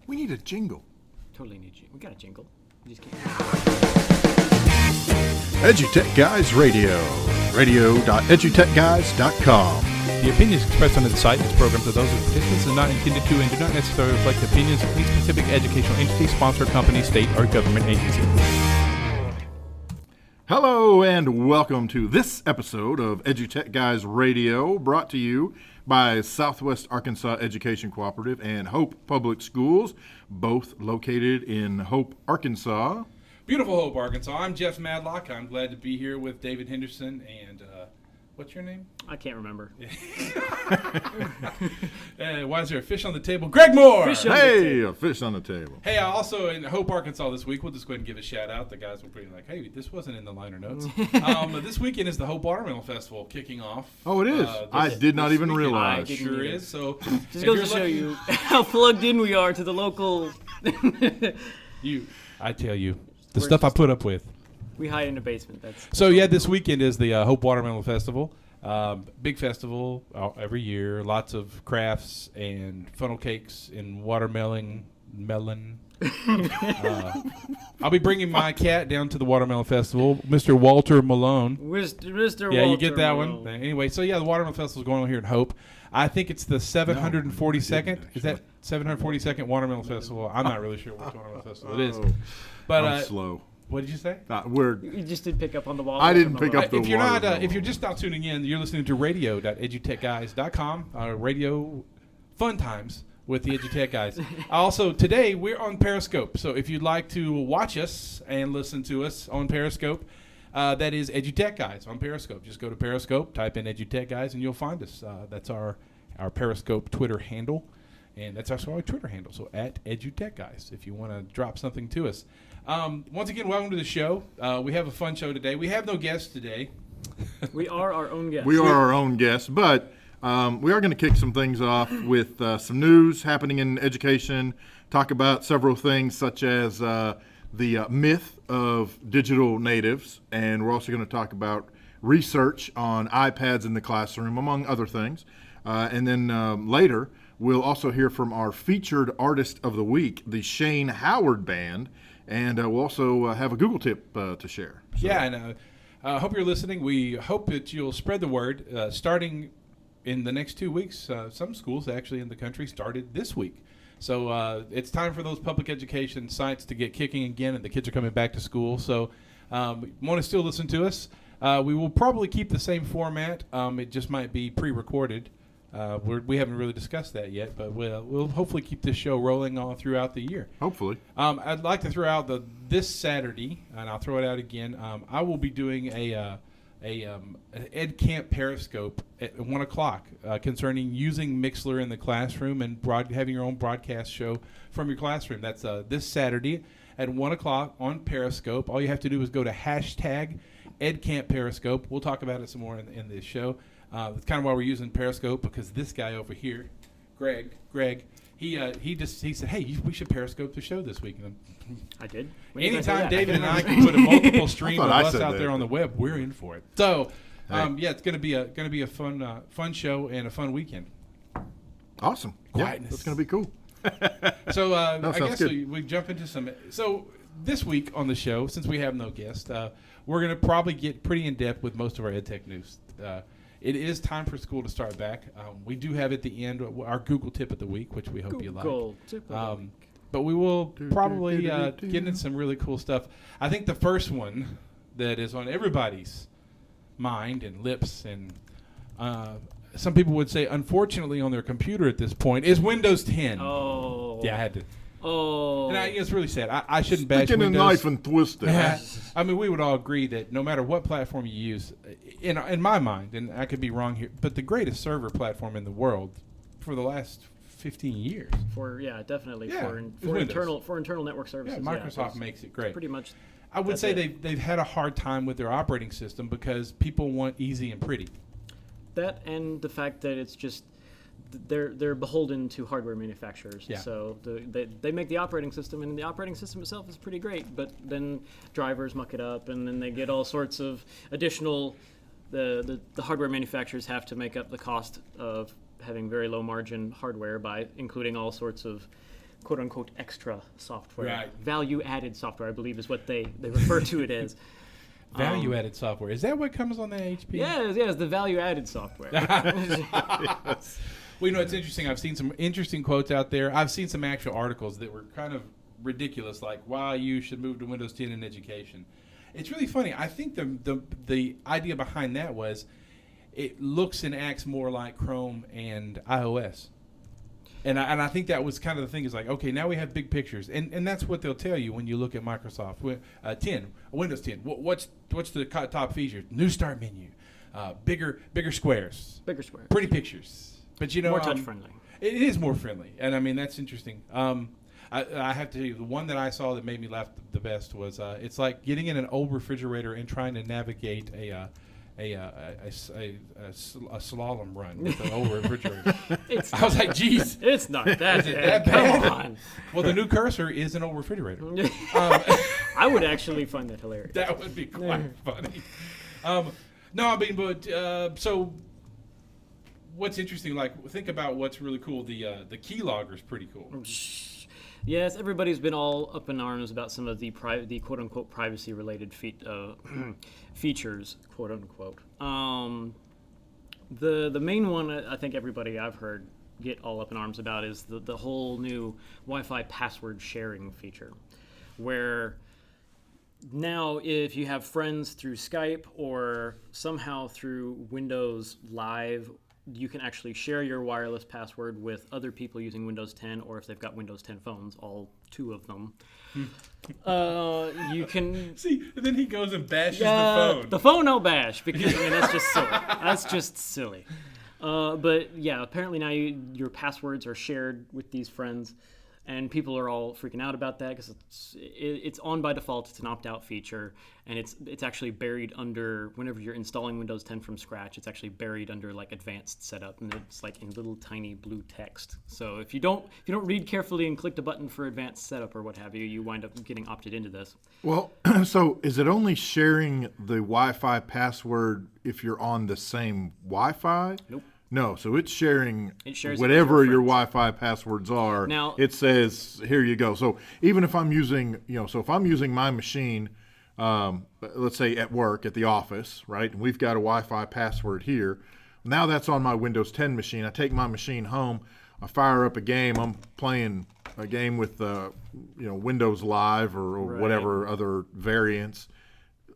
We need a jingle. Totally need you. We got a jingle. We just can't. EduTechGuys Radio. Radio.edutechguys.com. The opinions expressed on the site and its programs are those of participants and not intended to and do not necessarily reflect the opinions of any specific educational entity, sponsor, company, state, or government agency. Hello and welcome to this episode of EduTechGuys Radio, brought to you by Southwest Arkansas Education Cooperative and Hope Public Schools, both located in Hope, Arkansas. Beautiful Hope, Arkansas. I'm Jeff Madlock. I'm glad to be here with David Henderson and, what's your name? I can't remember. Why is there a fish on the table? Greg Moore! Fish A fish on the table. Hey, also in Hope, Arkansas this week, we'll just go ahead and give a shout out. The guys were pretty like, hey, this wasn't in the liner notes. This weekend is the Hope Watermelon Festival kicking off. Oh, it is? I did not even realize. It sure is. So just goes to show you how plugged in we are to the local. I tell you, the stuff I put up with. We hide in the basement. So yeah, this weekend is the Hope Watermelon Festival. Big festival every year. Lots of crafts and funnel cakes and melon. I'll be bringing my cat down to the Watermelon Festival, Mr. Walter Malone. Mr. Yeah, Walter you get that Malone. one. Anyway, so yeah, the Watermelon Festival is going on here in Hope. I think it's the 742nd. Is that 742nd Watermelon Festival? I'm not really sure which Watermelon Festival it is. But I'm slow. What did you say? You just did pick up on the wall. I didn't pick up the If you're watermelon. if you're just now tuning in, you're listening to radio.edutechguys.com. Radio fun times with the EduTech Guys. Also, today we're on Periscope. So if you'd like to watch us and listen to us on Periscope, that is EduTech Guys on Periscope. Just go to Periscope, type in EduTech Guys, and you'll find us. That's our Periscope Twitter handle, and that's also our Twitter handle. So at EduTech Guys, if you want to drop something to us. Once again, welcome to the show. We have a fun show today. We have no guests today. We are our own guests. We are our own guests, but we are going to kick some things off with some news happening in education, talk about several things such as the myth of digital natives, and we're also going to talk about research on iPads in the classroom, among other things. And then later, we'll also hear from our featured artist of the week, the Shane Howard Band, and we'll also have a Google tip to share. So. Yeah, and I hope you're listening. We hope that you'll spread the word. Starting in the next 2 weeks, some schools actually in the country started this week. So it's time for those public education sites to get kicking again, and the kids are coming back to school. So want to still listen to us. We will probably keep the same format. It just might be pre-recorded. We haven't really discussed that yet, but we'll hopefully keep this show rolling all throughout the year. Hopefully. I'd like to throw out this Saturday, and I'll throw it out again. I will be doing an Ed Camp Periscope at 1 o'clock concerning using Mixler in the classroom and having your own broadcast show from your classroom. That's this Saturday at 1 o'clock on Periscope. All you have to do is go to hashtag Ed Camp Periscope. We'll talk about it some more in this show. That's kind of why we're using Periscope, because this guy over here, Greg, he said, hey, we should Periscope the show this week. And I did. Anytime David and I can put a multiple stream of us out there on the web, we're in for it. So, yeah, it's going to be a fun show and a fun weekend. Awesome. Quietness. Yeah, that's going to be cool. So I guess good. we jump into some. So this week on the show, since we have no guest, we're going to probably get pretty in depth with most of our EdTech news. It is time for school to start back. We do have at the end our Google tip of the week, which we hope you like. Tip of the week. But we will probably get into some really cool stuff. I think the first one that is on everybody's mind and lips, and some people would say, unfortunately, on their computer at this point, is Windows 10. Oh. Yeah, I had to. Oh. And it's really sad. I shouldn't bash Sticking Windows. a knife and twisting. I mean, we would all agree that no matter what platform you use, in my mind, and I could be wrong here, but the greatest server platform in the world for the last 15 years. Definitely Yeah, for internal network services. Yeah, Microsoft makes it great. Pretty much. I would say they've had a hard time with their operating system because people want easy and pretty. That and the fact that it's just they're beholden to hardware manufacturers. Yeah. So they make the operating system, and the operating system itself is pretty great. But then drivers muck it up, and then they get all sorts of additional. The hardware manufacturers have to make up the cost of having very low margin hardware by including all sorts of quote unquote extra software. Right. Value added software, I believe, is what they refer to it as. Value-added software. Is that what comes on the HP? Yes, the value added software. Well, it's interesting. I've seen some interesting quotes out there. I've seen some actual articles that were kind of ridiculous, like why you should move to Windows 10 in education. It's really funny. I think the idea behind that was it looks and acts more like Chrome and iOS. And I think that was kind of the thing is like, okay, now we have big pictures. And that's what they'll tell you when you look at Microsoft 10, Windows 10. What's the top features? New start menu, bigger squares. Bigger square. Pretty pictures. But More touch friendly. It is more friendly. And I mean, that's interesting. I have to tell you, the one that I saw that made me laugh the best was it's like getting in an old refrigerator and trying to navigate a slalom run with an old refrigerator. I was like, geez. It's not that bad. bad? Come on. Well, the new cursor is an old refrigerator. I would actually find that hilarious. That would be quite funny. No, I mean, but so what's interesting, like, think about what's really cool. The keylogger is pretty cool. Yes, everybody's been all up in arms about some of the quote-unquote privacy-related features, quote-unquote. The main one I think everybody I've heard get all up in arms about is the whole new Wi-Fi password sharing feature, where now if you have friends through Skype or somehow through Windows Live, you can actually share your wireless password with other people using Windows 10, or if they've got Windows 10 phones, all 2 of them. You can see, and then he goes and bashes the phone. The phone I'll bash because that's just silly. That's just silly. But yeah, apparently now your passwords are shared with these friends, and people are all freaking out about that because it's on by default. It's an opt-out feature, and it's actually buried under, whenever you're installing Windows 10 from scratch, it's actually buried under like advanced setup, and it's like in little tiny blue text. So if you don't read carefully and click the button for advanced setup or what have you, you wind up getting opted into this. Well, so is it only sharing the Wi-Fi password if you're on the same Wi-Fi? Nope. No, so it's sharing shares whatever it with your friends. Wi-Fi passwords are. Now, it says, here you go. So even if I'm using, so if I'm using my machine, let's say at work, at the office, right, and we've got a Wi-Fi password here, now that's on my Windows 10 machine. I take my machine home, I fire up a game, I'm playing a game with, Windows Live or Right. whatever other variants.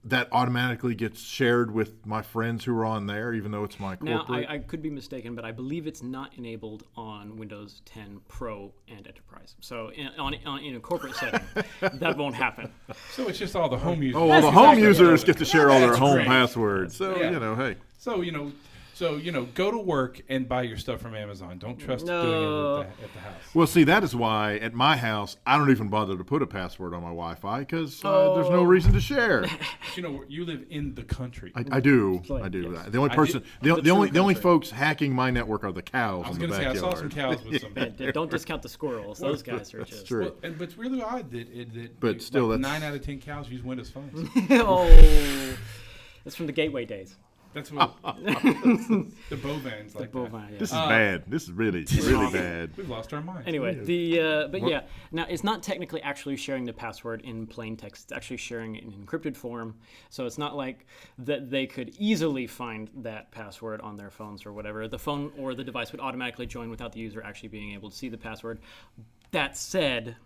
That automatically gets shared with my friends who are on there, even though it's my Now, corporate. I could be mistaken, but I believe it's not enabled on Windows 10 Pro and Enterprise. So in a corporate setting, that won't happen. So it's just all the home users. Oh, well, the home exactly users what get to share all their That's home great. passwords. So, Yeah. hey. So, go to work and buy your stuff from Amazon. Don't trust doing it at the house. Well, see, that is why at my house, I don't even bother to put a password on my Wi-Fi because there's no reason to share. But you live in the country. I do. Like, I do. yes. The only person, the true only country. folks hacking my network are the cows I was in the going to say, I backyard. saw some cows with some. And don't discount the squirrels. Those guys are just. True. But it's really odd that But still, like that's- 9 out of 10 cows use Windows phones. Oh, that's from the Gateway days. That's what the bovines like. Bovine, This is yeah. bad. This is really, really bad. We've lost our minds. Anyway, but yeah, now it's not technically actually sharing the password in plain text. It's actually sharing it in encrypted form. So it's not like that they could easily find that password on their phones or whatever. The phone or the device would automatically join without the user actually being able to see the password. That said,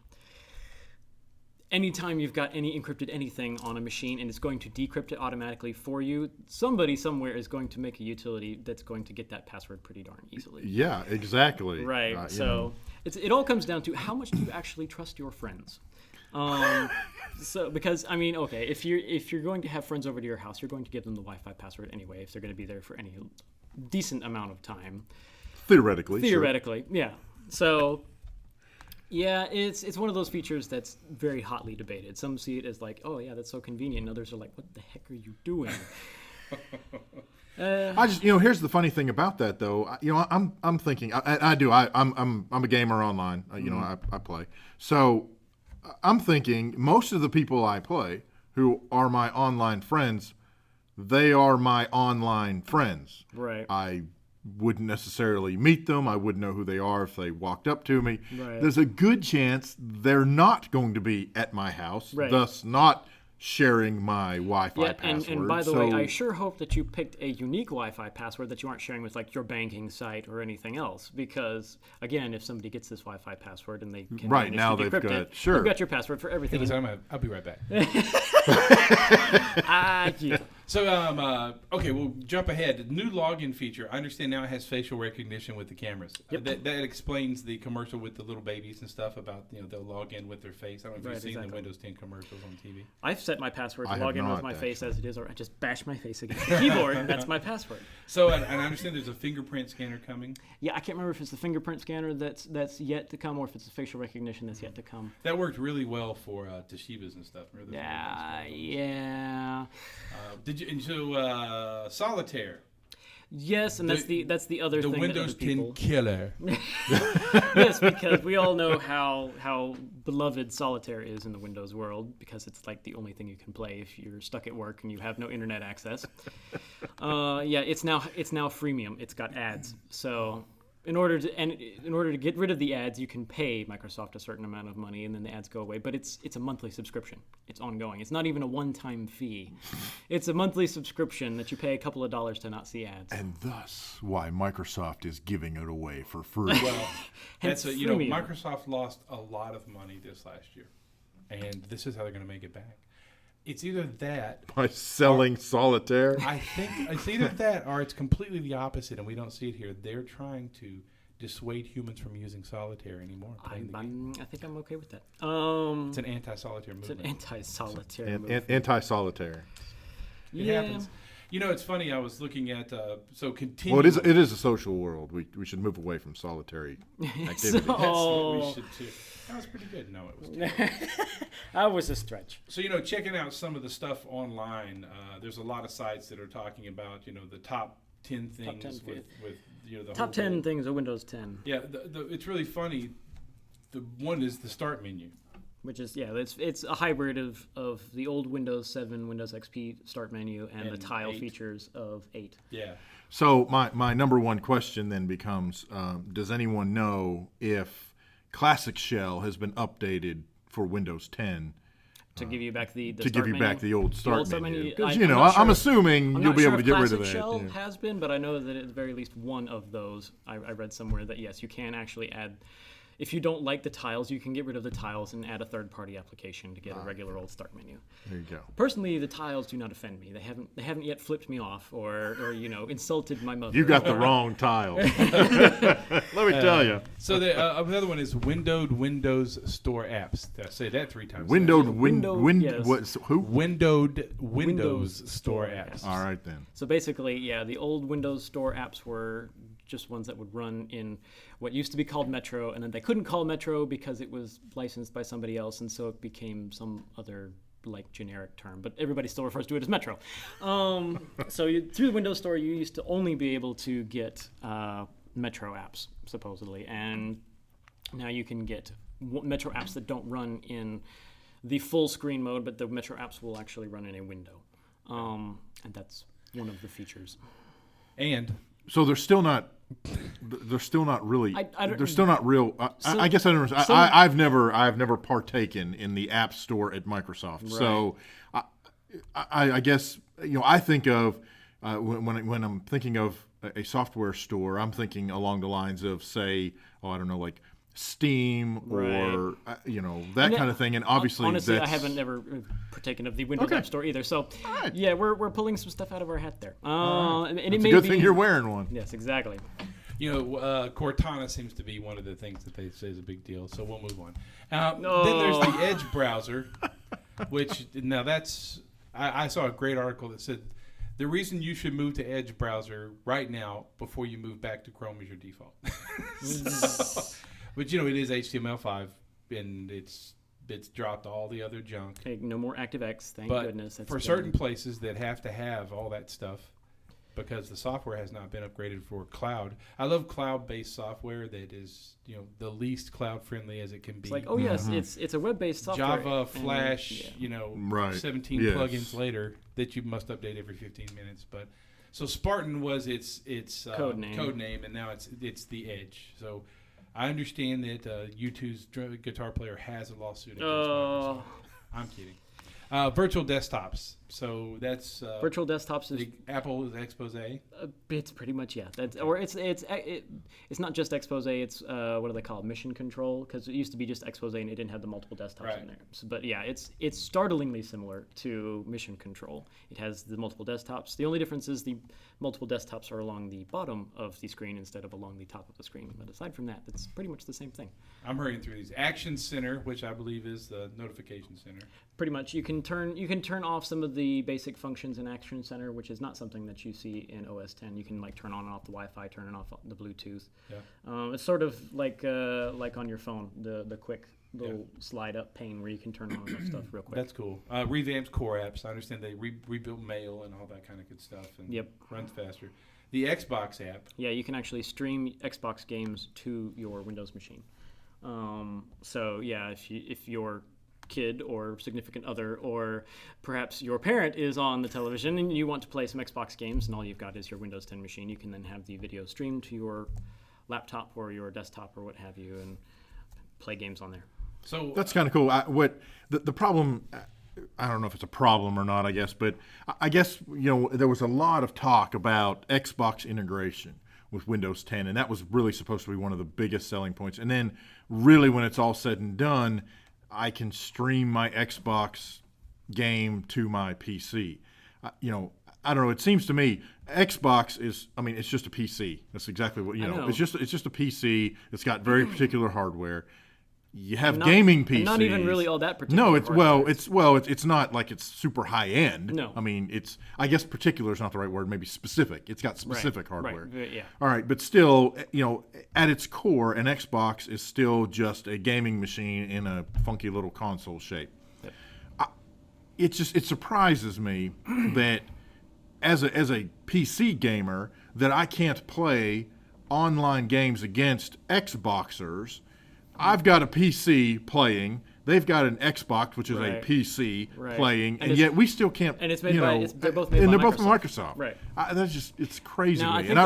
anytime you've got any encrypted anything on a machine and it's going to decrypt it automatically for you, somebody somewhere is going to make a utility that's going to get that password pretty darn easily. Yeah, exactly. Right. So it all comes down to how much do you actually trust your friends. So because okay, if you're going to have friends over to your house, you're going to give them the Wi-Fi password anyway if they're going to be there for any decent amount of time. Theoretically. Yeah. So. Yeah, it's one of those features that's very hotly debated. Some see it as like, oh yeah, that's so convenient. And others are like, what the heck are you doing? I just, here's the funny thing about that though. I'm thinking, I'm a gamer online. I play. So I'm thinking most of the people I play who are my online friends, they are my online friends. Right. I wouldn't necessarily meet them. I wouldn't know who they are if they walked up to me. Right. There's a good chance they're not going to be at my house, Right. thus not sharing my Wi-Fi Yeah, password. and by the way, So- I sure hope that you picked a unique Wi-Fi password that you aren't sharing with like your banking site or anything else. Because again, if somebody gets this Wi-Fi password and they can Right, manage now to they've decrypt got- it, sure. they've got your password for everything. Listen, I'll be right back. Yeah. So, okay, we'll jump ahead. The new login feature. I understand now it has facial recognition with the cameras. Yep. That explains the commercial with the little babies and stuff about they'll log in with their face. I don't know if Right, you've seen exactly. the Windows 10 commercials on TV. I've set my password I to have log in with not, my face actually. as it is, or I just bash my face against the keyboard. That's my password. So, and I understand there's a fingerprint scanner coming. Yeah, I can't remember if it's the fingerprint scanner that's yet to come, or if it's the facial recognition that's yet to come. That worked really well for Toshibas and stuff. Remember the Yeah, fingerprint yeah. scanner? Did you? And so, Solitaire, Yes, and that's the other the thing. Windows that other 10 people, killer. Yes, because we all know how beloved Solitaire is in the Windows world, because it's like the only thing you can play if you're stuck at work and you have no internet access. Yeah, it's now freemium. It's got ads. So in order to get rid of the ads, you can pay Microsoft a certain amount of money, and then the ads go away. But it's a monthly subscription. It's ongoing. It's not even a one-time fee. It's a monthly subscription that you pay a couple of dollars to not see ads. And thus why Microsoft is giving it away for free. Well, Hence that's freemium. Microsoft lost a lot of money this last year, and this is how they're going to make it back. It's either that, By selling Solitaire. I think it's either that, or it's completely the opposite, and we don't see it here. They're trying to dissuade humans from using solitaire anymore. Playing the game. I think I'm okay with that. It's an anti-solitaire It's movement. an anti-solitaire And move. Anti-Solitaire. It Yeah. happens. It's funny. I was looking at continue. Well, it is a social world. We should move away from solitary activity. That's what we Oh. should too. That was pretty good. No, it was. Terrible. That was a stretch. So, checking out some of the stuff online, there's a lot of sites that are talking about, the top 10 things 10 with the Top whole 10 things of Windows 10, Yeah, it's really funny. The one is the start menu. which is it's a hybrid of the old Windows 7, Windows XP start menu, and the And tile 8. features of 8. Yeah. So my number one question then becomes, does anyone know if Classic Shell has been updated for Windows 10 To give you back the to start give you menu. back the old start start menu? menu. Because, I'm not I'm sure. assuming I'm you'll not be sure able to if get rid of Classic that. Shell yeah. has been, but I know that at the very least one of those, I read somewhere that yes, you can actually add. If you don't like the tiles, you can get rid of the tiles and add a third-party application to get a regular old start menu. There you go. Personally, the tiles do not offend me. They haven't yet flipped me off or insulted my mother. You got the wrong tile. Let me tell you. So the another one is windowed Windows Store apps. Did I say that 3 times? Yes. Who? Windowed Windows Windows Store Store apps. apps. All right then. So basically, yeah, the old Windows Store apps were just ones that would run in what used to be called Metro, and then they couldn't call Metro because it was licensed by somebody else, and so it became some other like generic term, but everybody still refers to it as Metro. So through the Windows Store, you used to only be able to get Metro apps, supposedly, and now you can get Metro apps that don't run in the full screen mode, but the Metro apps will actually run in a window, and that's one of the features. And So they're still not. They're still not really. I don't- they're still not real. I guess I don't understand. I've never partaken in the App Store at Microsoft. So I guess I think of when I'm thinking of a software store, I'm thinking along the lines of say, I don't know, like Steam or that kind of thing. And obviously, honestly, I that's, haven't never partaken of the Windows Okay. App Store either. So, right. yeah, we're pulling some stuff out of our hat there. And it It's may a good be, thing you're wearing one. Yes, exactly. Cortana seems to be one of the things that they say is a big deal. So we'll move on. Then there's the Edge browser, which now that's I saw a great article that said the reason you should move to Edge browser right now before you move back to Chrome is your default. But it is HTML5 and it's dropped all the other junk. Okay, no more ActiveX, thank But goodness. That's for good. certain places that have to have all that stuff because the software has not been upgraded for cloud. I love cloud-based software that is, the least cloud-friendly as it can be. It's like, oh yes, it's a web-based software. Java, and, Flash, yeah. Right. 17 Yes. plugins later that you must update every 15 minutes. But So Spartan was its Code name. and now it's the Edge. So I understand that U2's guitar player has a lawsuit against Microsoft. I'm kidding. Virtual desktops. So that's Virtual desktops is Apple's expose. it's pretty much it's not just expose. It's what do they call it? Mission control, because it used to be just expose and it didn't have the multiple desktops in there. So, but yeah, it's startlingly similar to mission control. It has the multiple desktops. The only difference is the multiple desktops are along the bottom of the screen instead of along the top of the screen. But aside from that, it's pretty much the same thing. I'm hurrying through these. Action Center, which I believe is the notification center. Pretty much, you can turn off some of the basic functions in Action Center, which is not something that you see in OS 10. You can like turn on and off the Wi-Fi, turn it off the Bluetooth. Yeah. It's sort of like on your phone, the quick little slide up pane where you can turn on enough stuff real quick. That's cool. Revamped core apps. I understand they rebuilt Mail and all that kind of good stuff, and runs faster. The Xbox app. Yeah, you can actually stream Xbox games to your Windows machine. So yeah, if your kid or significant other or perhaps your parent is on the television and you want to play some Xbox games and all you've got is your Windows 10 machine, you can then have the video streamed to your laptop or your desktop or what have you and play games on there. So that's kind of cool. The problem, I don't know if it's a problem or not, I guess, but I guess, there was a lot of talk about Xbox integration with Windows 10, and that was really supposed to be one of the biggest selling points. And then really when it's all said and done, I can stream my Xbox game to my PC. I don't know. It seems to me Xbox is, it's just a PC. That's exactly what, it's just a PC. It's got very particular hardware. You have gaming PCs. Not even really all that particular. No, it's not like it's super high end. No. I guess particular is not the right word. Maybe specific. It's got specific hardware. Right. Yeah. All right, but still, at its core, an Xbox is still just a gaming machine in a funky little console shape. Yep. It surprises me that as a PC gamer that I can't play online games against Xboxers. I've got a PC playing. They've got an Xbox, which is a PC playing, and yet we still can't. And it's made they're both made by Microsoft. Right. It's crazy to me. And I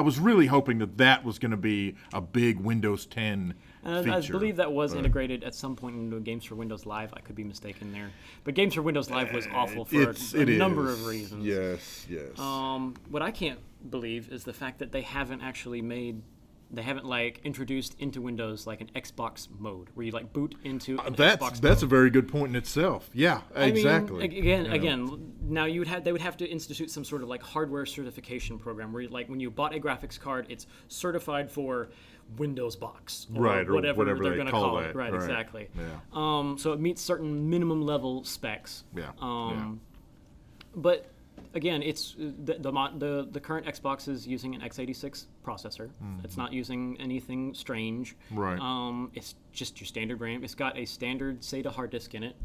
was really hoping that was going to be a big Windows 10 feature. I believe that was integrated at some point into Games for Windows Live. I could be mistaken there, but Games for Windows Live was awful for a number of reasons. Yes. What I can't believe is the fact that they haven't introduced into Windows like an Xbox mode where you boot into an Xbox that's mode. A very good point in itself. Yeah, exactly. Again, now they would have to institute some sort of hardware certification program where when you bought a graphics card, it's certified for Windows box or whatever they're going to call it. Right, exactly. Yeah. So it meets certain minimum level specs. Yeah. But again, it's the current Xbox is using an x86 processor. It's not using anything strange. Right. It's just your standard RAM. It's got a standard SATA hard disk in it.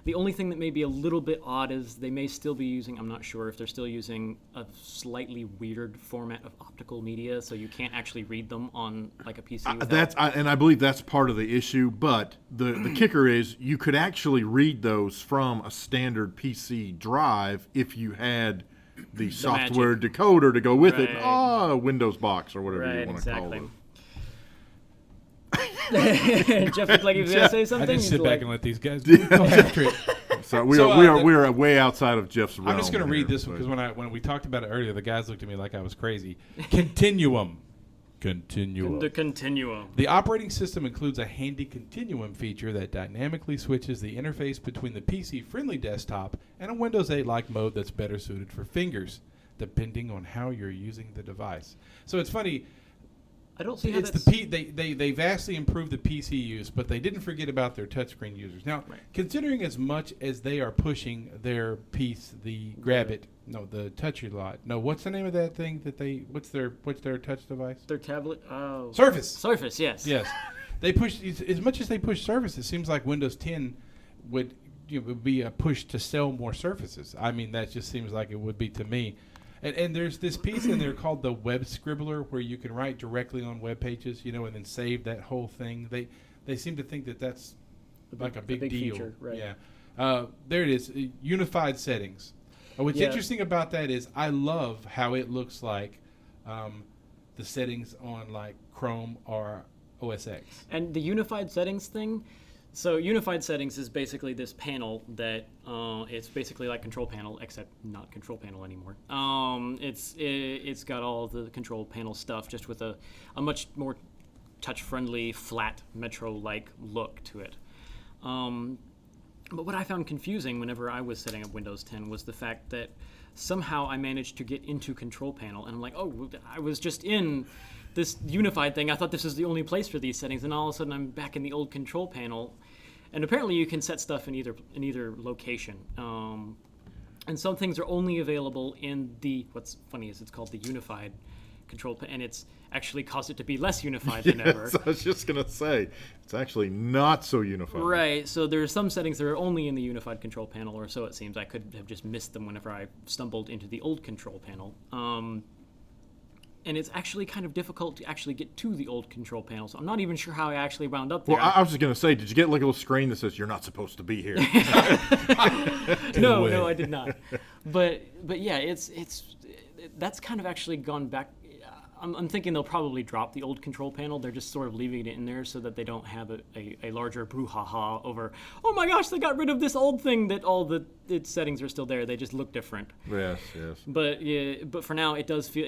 The only thing that may be a little bit odd is they may still be using, I'm not sure if they're still using a slightly weird format of optical media, so you can't actually read them on a PC. And I believe that's part of the issue, but the kicker is you could actually read those from a standard PC drive if you had the software decoder to go with it. Windows box or whatever you want to call it. Jeff looked like he was going to say something. I just sit back and let these guys go after it. So we are way outside of Jeff's realm. I'm just going to read this one because when we talked about it earlier, the guys looked at me like I was crazy. Continuum. The Continuum. The operating system includes a handy continuum feature that dynamically switches the interface between the PC-friendly desktop and a Windows 8-like mode that's better suited for fingers, depending on how you're using the device. So it's funny. I don't see how it's that's... they vastly improved the PC use, but they didn't forget about their touchscreen users. Now, considering as much as they are pushing their piece, the the Touch-A-Lot. No, what's the name of that thing that what's their touch device? Their tablet. Oh. Surface, yes. Yes. They push as much as they push Surface. It seems like Windows 10 would be a push to sell more Surfaces. That just seems like it would be to me. And there's this piece in there called the Web Scribbler where you can write directly on web pages, and then save that whole thing. They seem to think that that's a big deal. Feature, right. Yeah. There it is. Unified settings. What's Yeah. interesting about that is I love how it looks like the settings on like Chrome or OS X. And the unified settings thing, so unified settings is basically this panel that it's basically like control panel, except not control panel anymore. It's got all the control panel stuff, just with a much more touch-friendly, flat, Metro-like look to it. But what I found confusing whenever I was setting up Windows 10 was the fact that somehow I managed to get into control panel, and I'm like, oh, I was just in this unified thing. I thought this was the only place for these settings, and all of a sudden I'm back in the old control panel. And apparently you can set stuff in either location. And some things are only available in what's funny is it's called the unified control panel, and it's actually caused it to be less unified than ever. Yes, I was just going to say, it's actually not so unified. Right, so there are some settings that are only in the unified control panel, or so it seems. I could have just missed them whenever I stumbled into the old control panel. And it's actually kind of difficult to actually get to the old control panel, so I'm not even sure how I actually wound up there. Well, I was just going to say, did you get like a little screen that says you're not supposed to be here? No, I did not. But yeah, that's kind of actually gone back. I'm thinking they'll probably drop the old control panel. They're just sort of leaving it in there so that they don't have a larger brouhaha over, oh my gosh, they got rid of this old thing that all its settings are still there. They just look different. Yes. But for now, it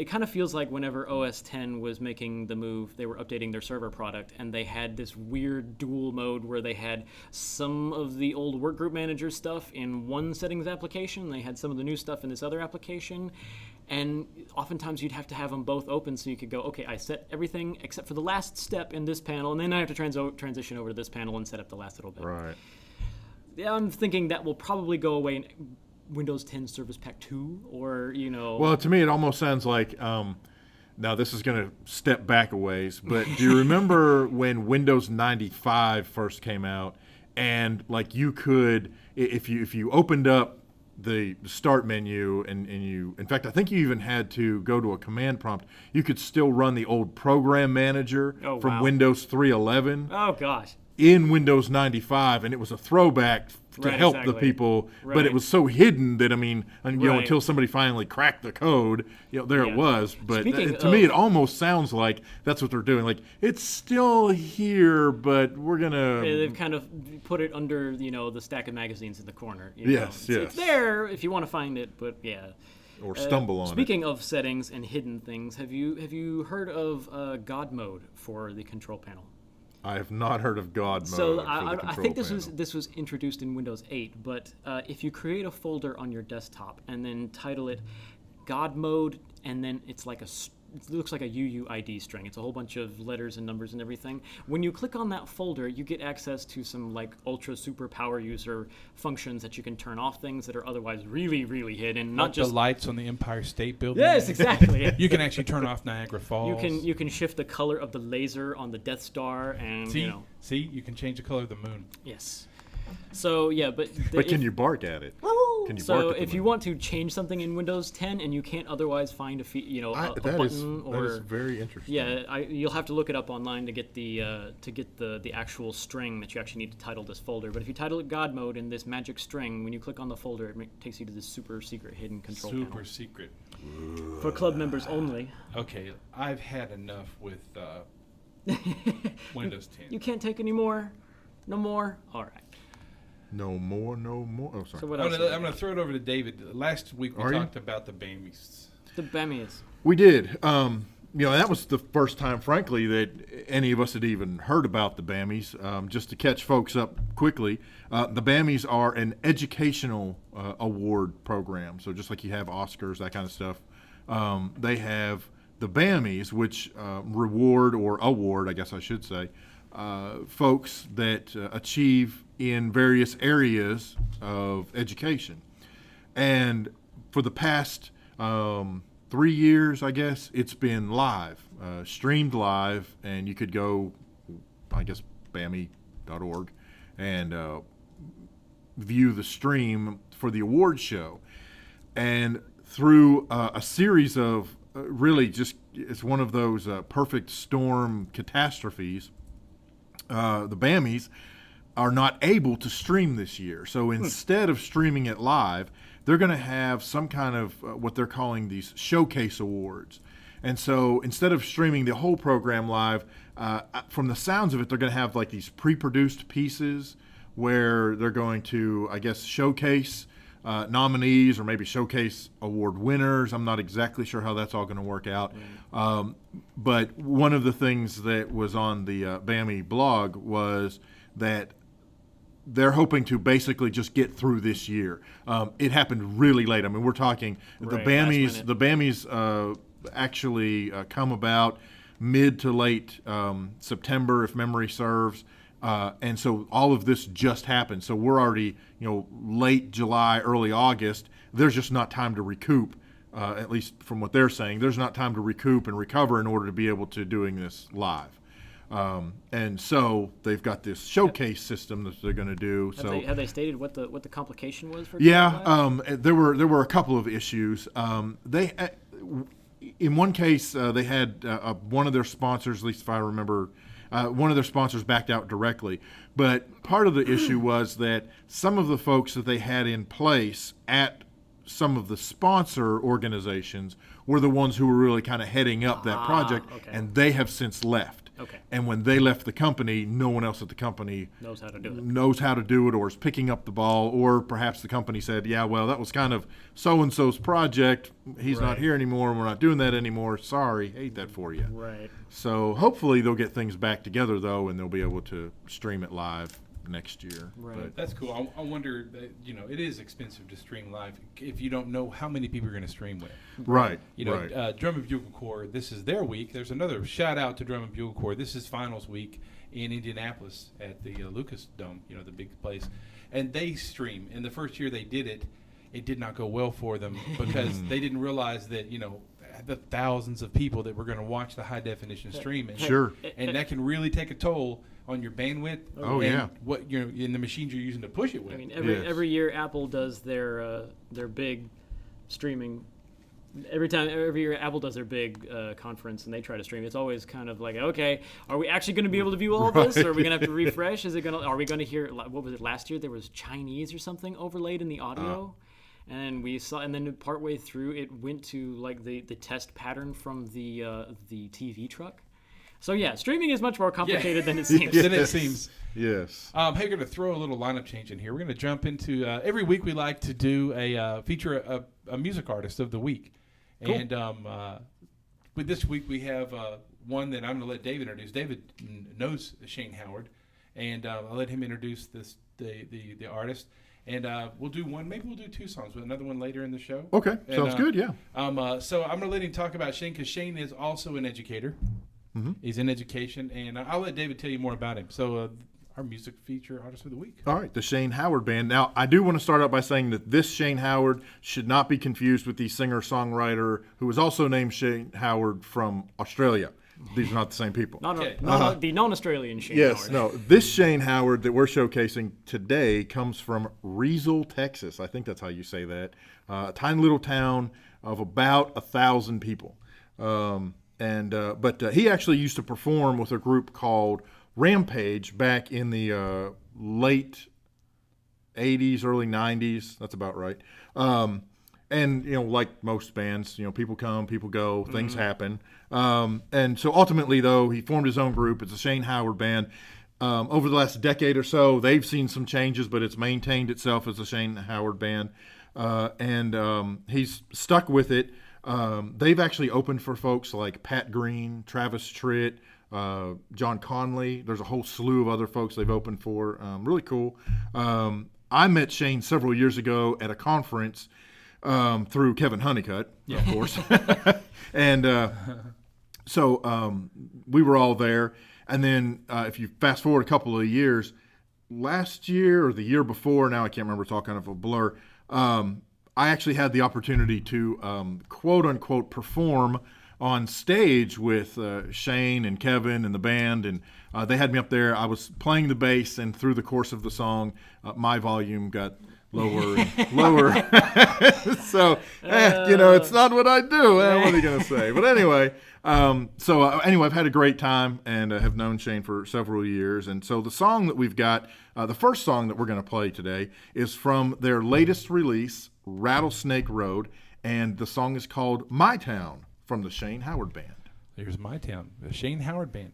kind of feels like whenever OS 10 was making the move, they were updating their server product, and they had this weird dual mode where they had some of the old workgroup manager stuff in one settings application. They had some of the new stuff in this other application. And oftentimes you'd have to have them both open so you could go, okay, I set everything except for the last step in this panel, and then I have to transition over to this panel and set up the last little bit. Right. Yeah, I'm thinking that will probably go away in Windows 10 Service Pack 2, or, Well, to me, it almost sounds like, now this is going to step back a ways, but do you remember when Windows 95 first came out, and like you could, if you opened up the start menu and you, in fact, I think you even had to go to a command prompt, you could still run the old program manager from wow. Windows 3.11 Oh, gosh. in Windows 95, and it was a throwback to Right, help exactly. the people, but Right. it was so hidden that, Right. until somebody finally cracked the code, there Yeah. it was. But Speaking to me, of- it almost sounds like that's what they're doing. Like, it's still here, but we're going They've to... kind of put it under, the stack of magazines in the corner. Yes, It's there if you want to find it, but yeah. Or stumble on it. Speaking of settings and hidden things, have you heard of God mode for the control panel? I have not heard of God mode So for the I control think panel. this was introduced in Windows 8, but if you create a folder on your desktop and then title it God mode, and then it looks like a UUID string. It's a whole bunch of letters and numbers and everything. When you click on that folder, you get access to some like ultra super power user functions that you can turn off things that are otherwise really, really hidden. Not Like just the lights on the Empire State Building. Yes, exactly. You can actually turn off Niagara Falls. You can shift the color of the laser on the Death Star, and See, you can change the color of the moon. yes. So yeah, but But can you bark at it? Can you bark so at the if you moon? want to change something in Windows 10 and you can't otherwise find a That button is or very interesting. yeah, you'll have to look it up online to get the actual string that you actually need to title this folder. But if you title it God mode in this magic string, when you click on the folder, it takes you to this super secret hidden control Super panel secret. for club members only. Okay, I've had enough with Windows 10. You can't take any more. No more. All right. No more. Oh, sorry. So what I'm else? going to throw it over to David. Last week we Are you? talked about the BAMIs. The BAMIs. We did. That was the first time, frankly, that any of us had even heard about the BAMIs. Just to catch folks up quickly, the BAMIs are an educational award program. So just like you have Oscars, that kind of stuff, they have the BAMIs, which award, I guess I should say, folks that achieve in various areas of education. And for the past 3 years, I guess, it's been live, streamed live, and you could go, I guess, BAMI.org and view the stream for the award show. And through a series of really just, it's one of those perfect storm catastrophes, the BAMIs are not able to stream this year. So instead of streaming it live, they're going to have some kind of what they're calling these showcase awards. And so instead of streaming the whole program live, from the sounds of it, they're going to have like these pre-produced pieces where they're going to, I guess, showcase nominees or maybe showcase award winners. I'm not exactly sure how that's all going to work out. But one of the things that was on the BAMI blog was that they're hoping to basically just get through this year. It happened really late. I mean, we're talking the BAMIs actually come about mid to late September, if memory serves. And so all of this just happened. So we're already, late July, early August. There's just not time to recoup, at least from what they're saying. There's not time to recoup and recover in order to be able to doing this live. And so they've got this showcase system that they're going to do. Have they stated what the complication was for? Yeah, there were a couple of issues. In one case, they had one of their sponsors, at least if I remember, one of their sponsors backed out directly. But part of the issue was that some of the folks that they had in place at some of the sponsor organizations were the ones who were really kind of heading up that project, and they have since left. Okay. And when they left the company, no one else at the company knows how to do it or is picking up the ball, or perhaps the company said, yeah, well, that was kind of so-and-so's project. He's not here anymore, and we're not doing that anymore. Sorry, hate that for you. Right. So hopefully they'll get things back together, though, and they'll be able to stream it live next year. Right. But That's cool. I wonder, it is expensive to stream live if you don't know how many people you're going to stream with. Right. Drum and Bugle Corps, this is their week. There's another shout out to Drum and Bugle Corps. This is finals week in Indianapolis at the Lucas Dome, the big place. And they stream. And the first year they did it, it did not go well for them because they didn't realize that, the thousands of people that were going to watch the high definition stream. And, Sure. And that can really take a toll on your bandwidth. What in the machines you're using to push it with. I mean, every year Apple does their big streaming. Every year Apple does their big conference and they try to stream. It's always kind of like, okay, are we actually going to be able to view all this? Or are we going to have to refresh? Are we going to hear? What was it last year? There was Chinese or something overlaid in the audio. And we saw, and then partway through, it went to like the test pattern from the TV truck. So yeah, streaming is much more complicated than it seems. Than it seems. Yes. Hey, we're going to throw a little lineup change in here. We're going to jump into every week. We like to do feature a music artist of the week, cool. And with this week we have one that I'm going to let David introduce. David knows Shane Howard, and I'll let him introduce the artist. And we'll do one, maybe we'll do two songs with another one later in the show. Okay, sounds good, yeah. So I'm going to let him talk about Shane because Shane is also an educator. Mm-hmm. He's in education, and I'll let David tell you more about him. So our music feature artist of the week. All right, the Shane Howard Band. Now, I do want to start out by saying that this Shane Howard should not be confused with the singer-songwriter who is also named Shane Howard from Australia. These are not the same people. The non-Australian Shane Howard. Yes, no. This Shane Howard that we're showcasing today comes from Riesel, Texas. I think that's how you say that. A tiny little town of about 1,000 people. But he actually used to perform with a group called Rampage back in the late 80s, early 90s. That's about right. And, like most bands, people come, people go, things happen. And so ultimately, though, he formed his own group. It's a Shane Howard Band. Over the last decade or so, they've seen some changes, but it's maintained itself as a Shane Howard Band. And he's stuck with it. They've actually opened for folks like Pat Green, Travis Tritt, John Conley. There's a whole slew of other folks they've opened for. Really cool. I met Shane several years ago at a conference through Kevin Honeycutt, of course. And so we were all there. And then if you fast forward a couple of years, last year or the year before, now I can't remember, it's all kind of a blur, I actually had the opportunity to quote-unquote perform on stage with Shane and Kevin and the band, and they had me up there. I was playing the bass, and through the course of the song, my volume got lower and lower. So, it's not what I do. What are you going to say? But anyway, anyway, I've had a great time and have known Shane for several years. And so the song that we've got, the first song that we're going to play today is from their latest release, Rattlesnake Road. And the song is called My Town from the Shane Howard Band. Here's My Town, the Shane Howard Band.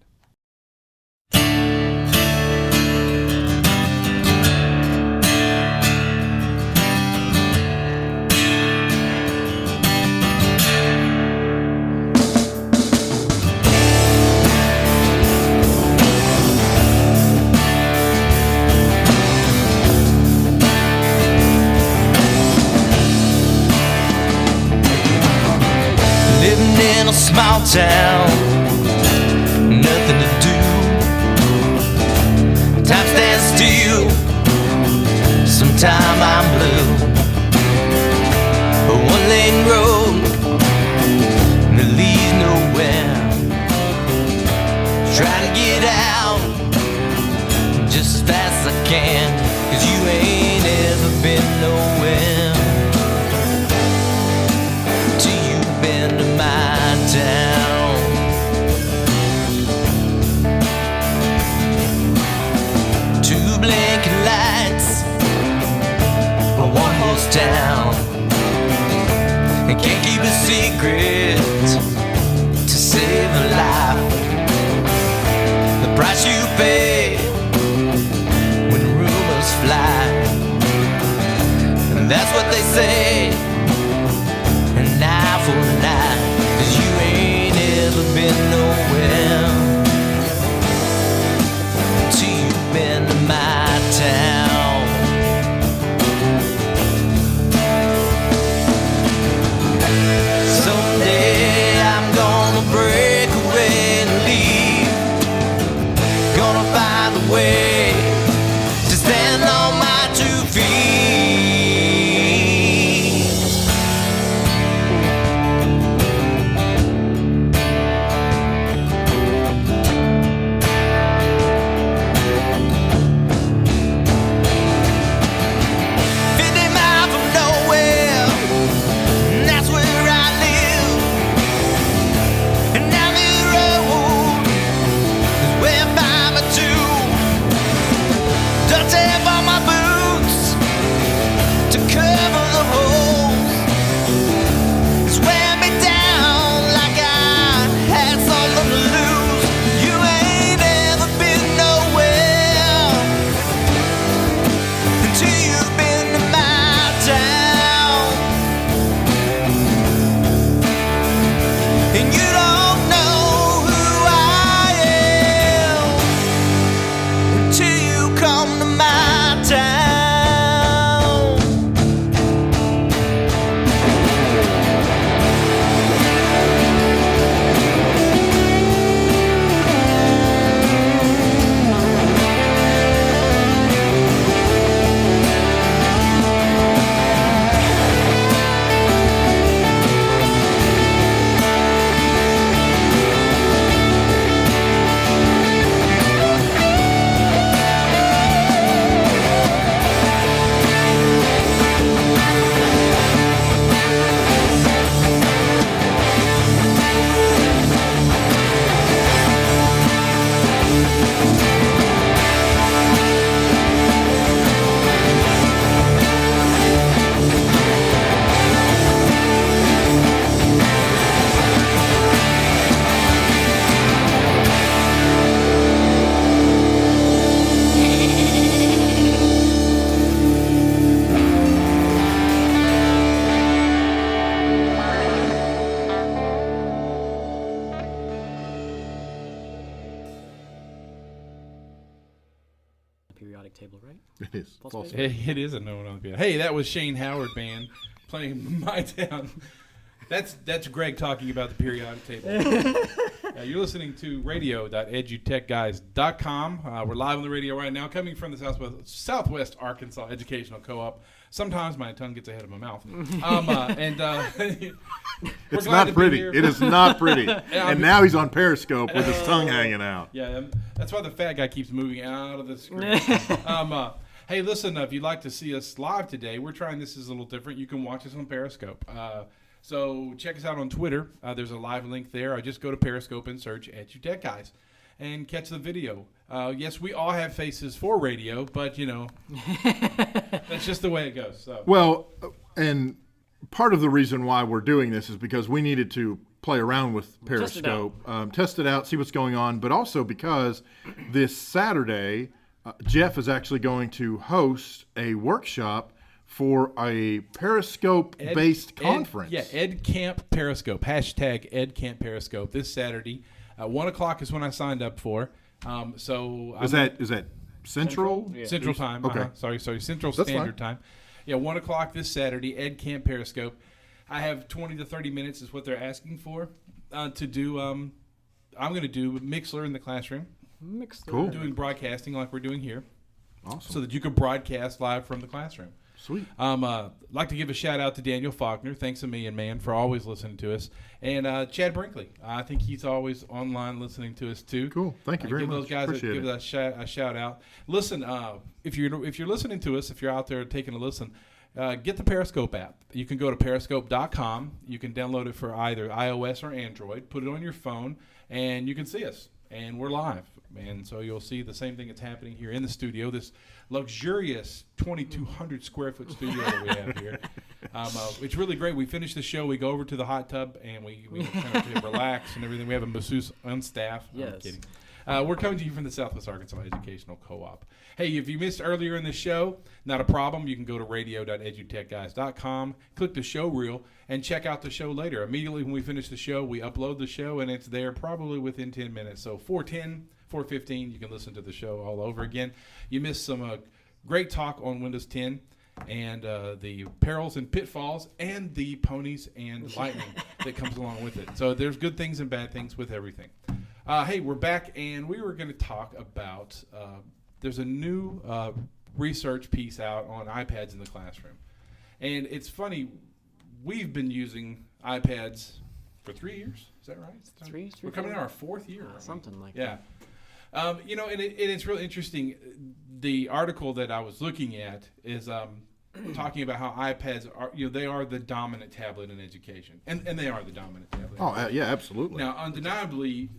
In a small town, nothing to do. Time stands still, sometime I'm blue. A one-lane road that leads nowhere. Try to get out just as fast as I can, 'cause you ain't ever been nowhere till you've been to my town. Two blinking lights, a one-horse town, and can't keep a secret to save a life. The price you pay when rumors fly, and that's what they say, an eye for an eye. 'Cause you ain't ever been nowhere till you've been to my town. Someday I'm gonna break away and leave. Gonna find a way to stand on my 2 feet. periodic table, right? It is. False It is a no one on the piano. Hey, that was Shane Howard Band playing My Town. That's Greg talking about the periodic table. You're listening to radio.edutechguys.com. We're live on the radio right now, coming from the Southwest Arkansas Educational Co-op. Sometimes my tongue gets ahead of my mouth. It's not pretty. It is not pretty. And now he's on Periscope with his tongue hanging out. Yeah, that's why the fat guy keeps moving out of the screen. Hey, listen, if you'd like to see us live today, we're trying this is a little different. You can watch us on Periscope. So check us out on Twitter. There's a live link there. Or just go to Periscope and search EduTechGuys and catch the video. Yes, we all have faces for radio, but, that's just the way it goes. So. Well, and part of the reason why we're doing this is because we needed to play around with Periscope, test it out, see what's going on, but also because this Saturday, Jeff is actually going to host a workshop for a Periscope-based conference. EdCamp Periscope, hashtag EdCamp Periscope, this Saturday. 1 o'clock is when I signed up for. Is that Central? Yeah. Central Time. Okay. Sorry, Central That's Standard fine. Time. Yeah, 1 o'clock this Saturday, EdCamp Periscope. I have 20 to 30 minutes is what they're asking for to do. I'm going to do Mixler in the classroom. Cool. Doing broadcasting like we're doing here. Awesome. So that you can broadcast live from the classroom. Sweet. Like to give a shout out to Daniel Faulkner. Thanks a million, man, for always listening to us. And Chad Brinkley. I think he's always online listening to us too. Cool. Thank you very give much. Those guys Appreciate give it. a shout out. Listen, if you're listening to us, if you're out there taking a listen, get the Periscope app. You can go to periscope.com. You can download it for either iOS or Android. Put it on your phone, and you can see us. And we're live. And so you'll see the same thing that's happening here in the studio, this luxurious 2,200 square foot studio that we have here. It's really great. We finish the show, we go over to the hot tub, and we kind of relax and everything. We have a masseuse on staff. Yes. I'm kidding. We're coming to you from the Southwest Arkansas Educational Co-op. Hey, if you missed earlier in the show, not a problem. You can go to radio.edutechguys.com, click the show reel, and check out the show later. Immediately when we finish the show, we upload the show, and it's there probably within 10 minutes. So 4:10, 4:15, you can listen to the show all over again. You missed some great talk on Windows 10 and the perils and pitfalls and the ponies and lightning that comes along with it. So there's good things and bad things with everything. Hey, we're back, and we were going to talk about there's a new research piece out on iPads in the classroom. And it's funny, we've been using iPads for 3 years. Is that right? We're coming in our 4th year. Something like that. Yeah. And it's really interesting. The article that I was looking at is talking about how iPads are, they are the dominant tablet in education. And they are the dominant tablet. Oh, yeah, absolutely. Now, undeniably,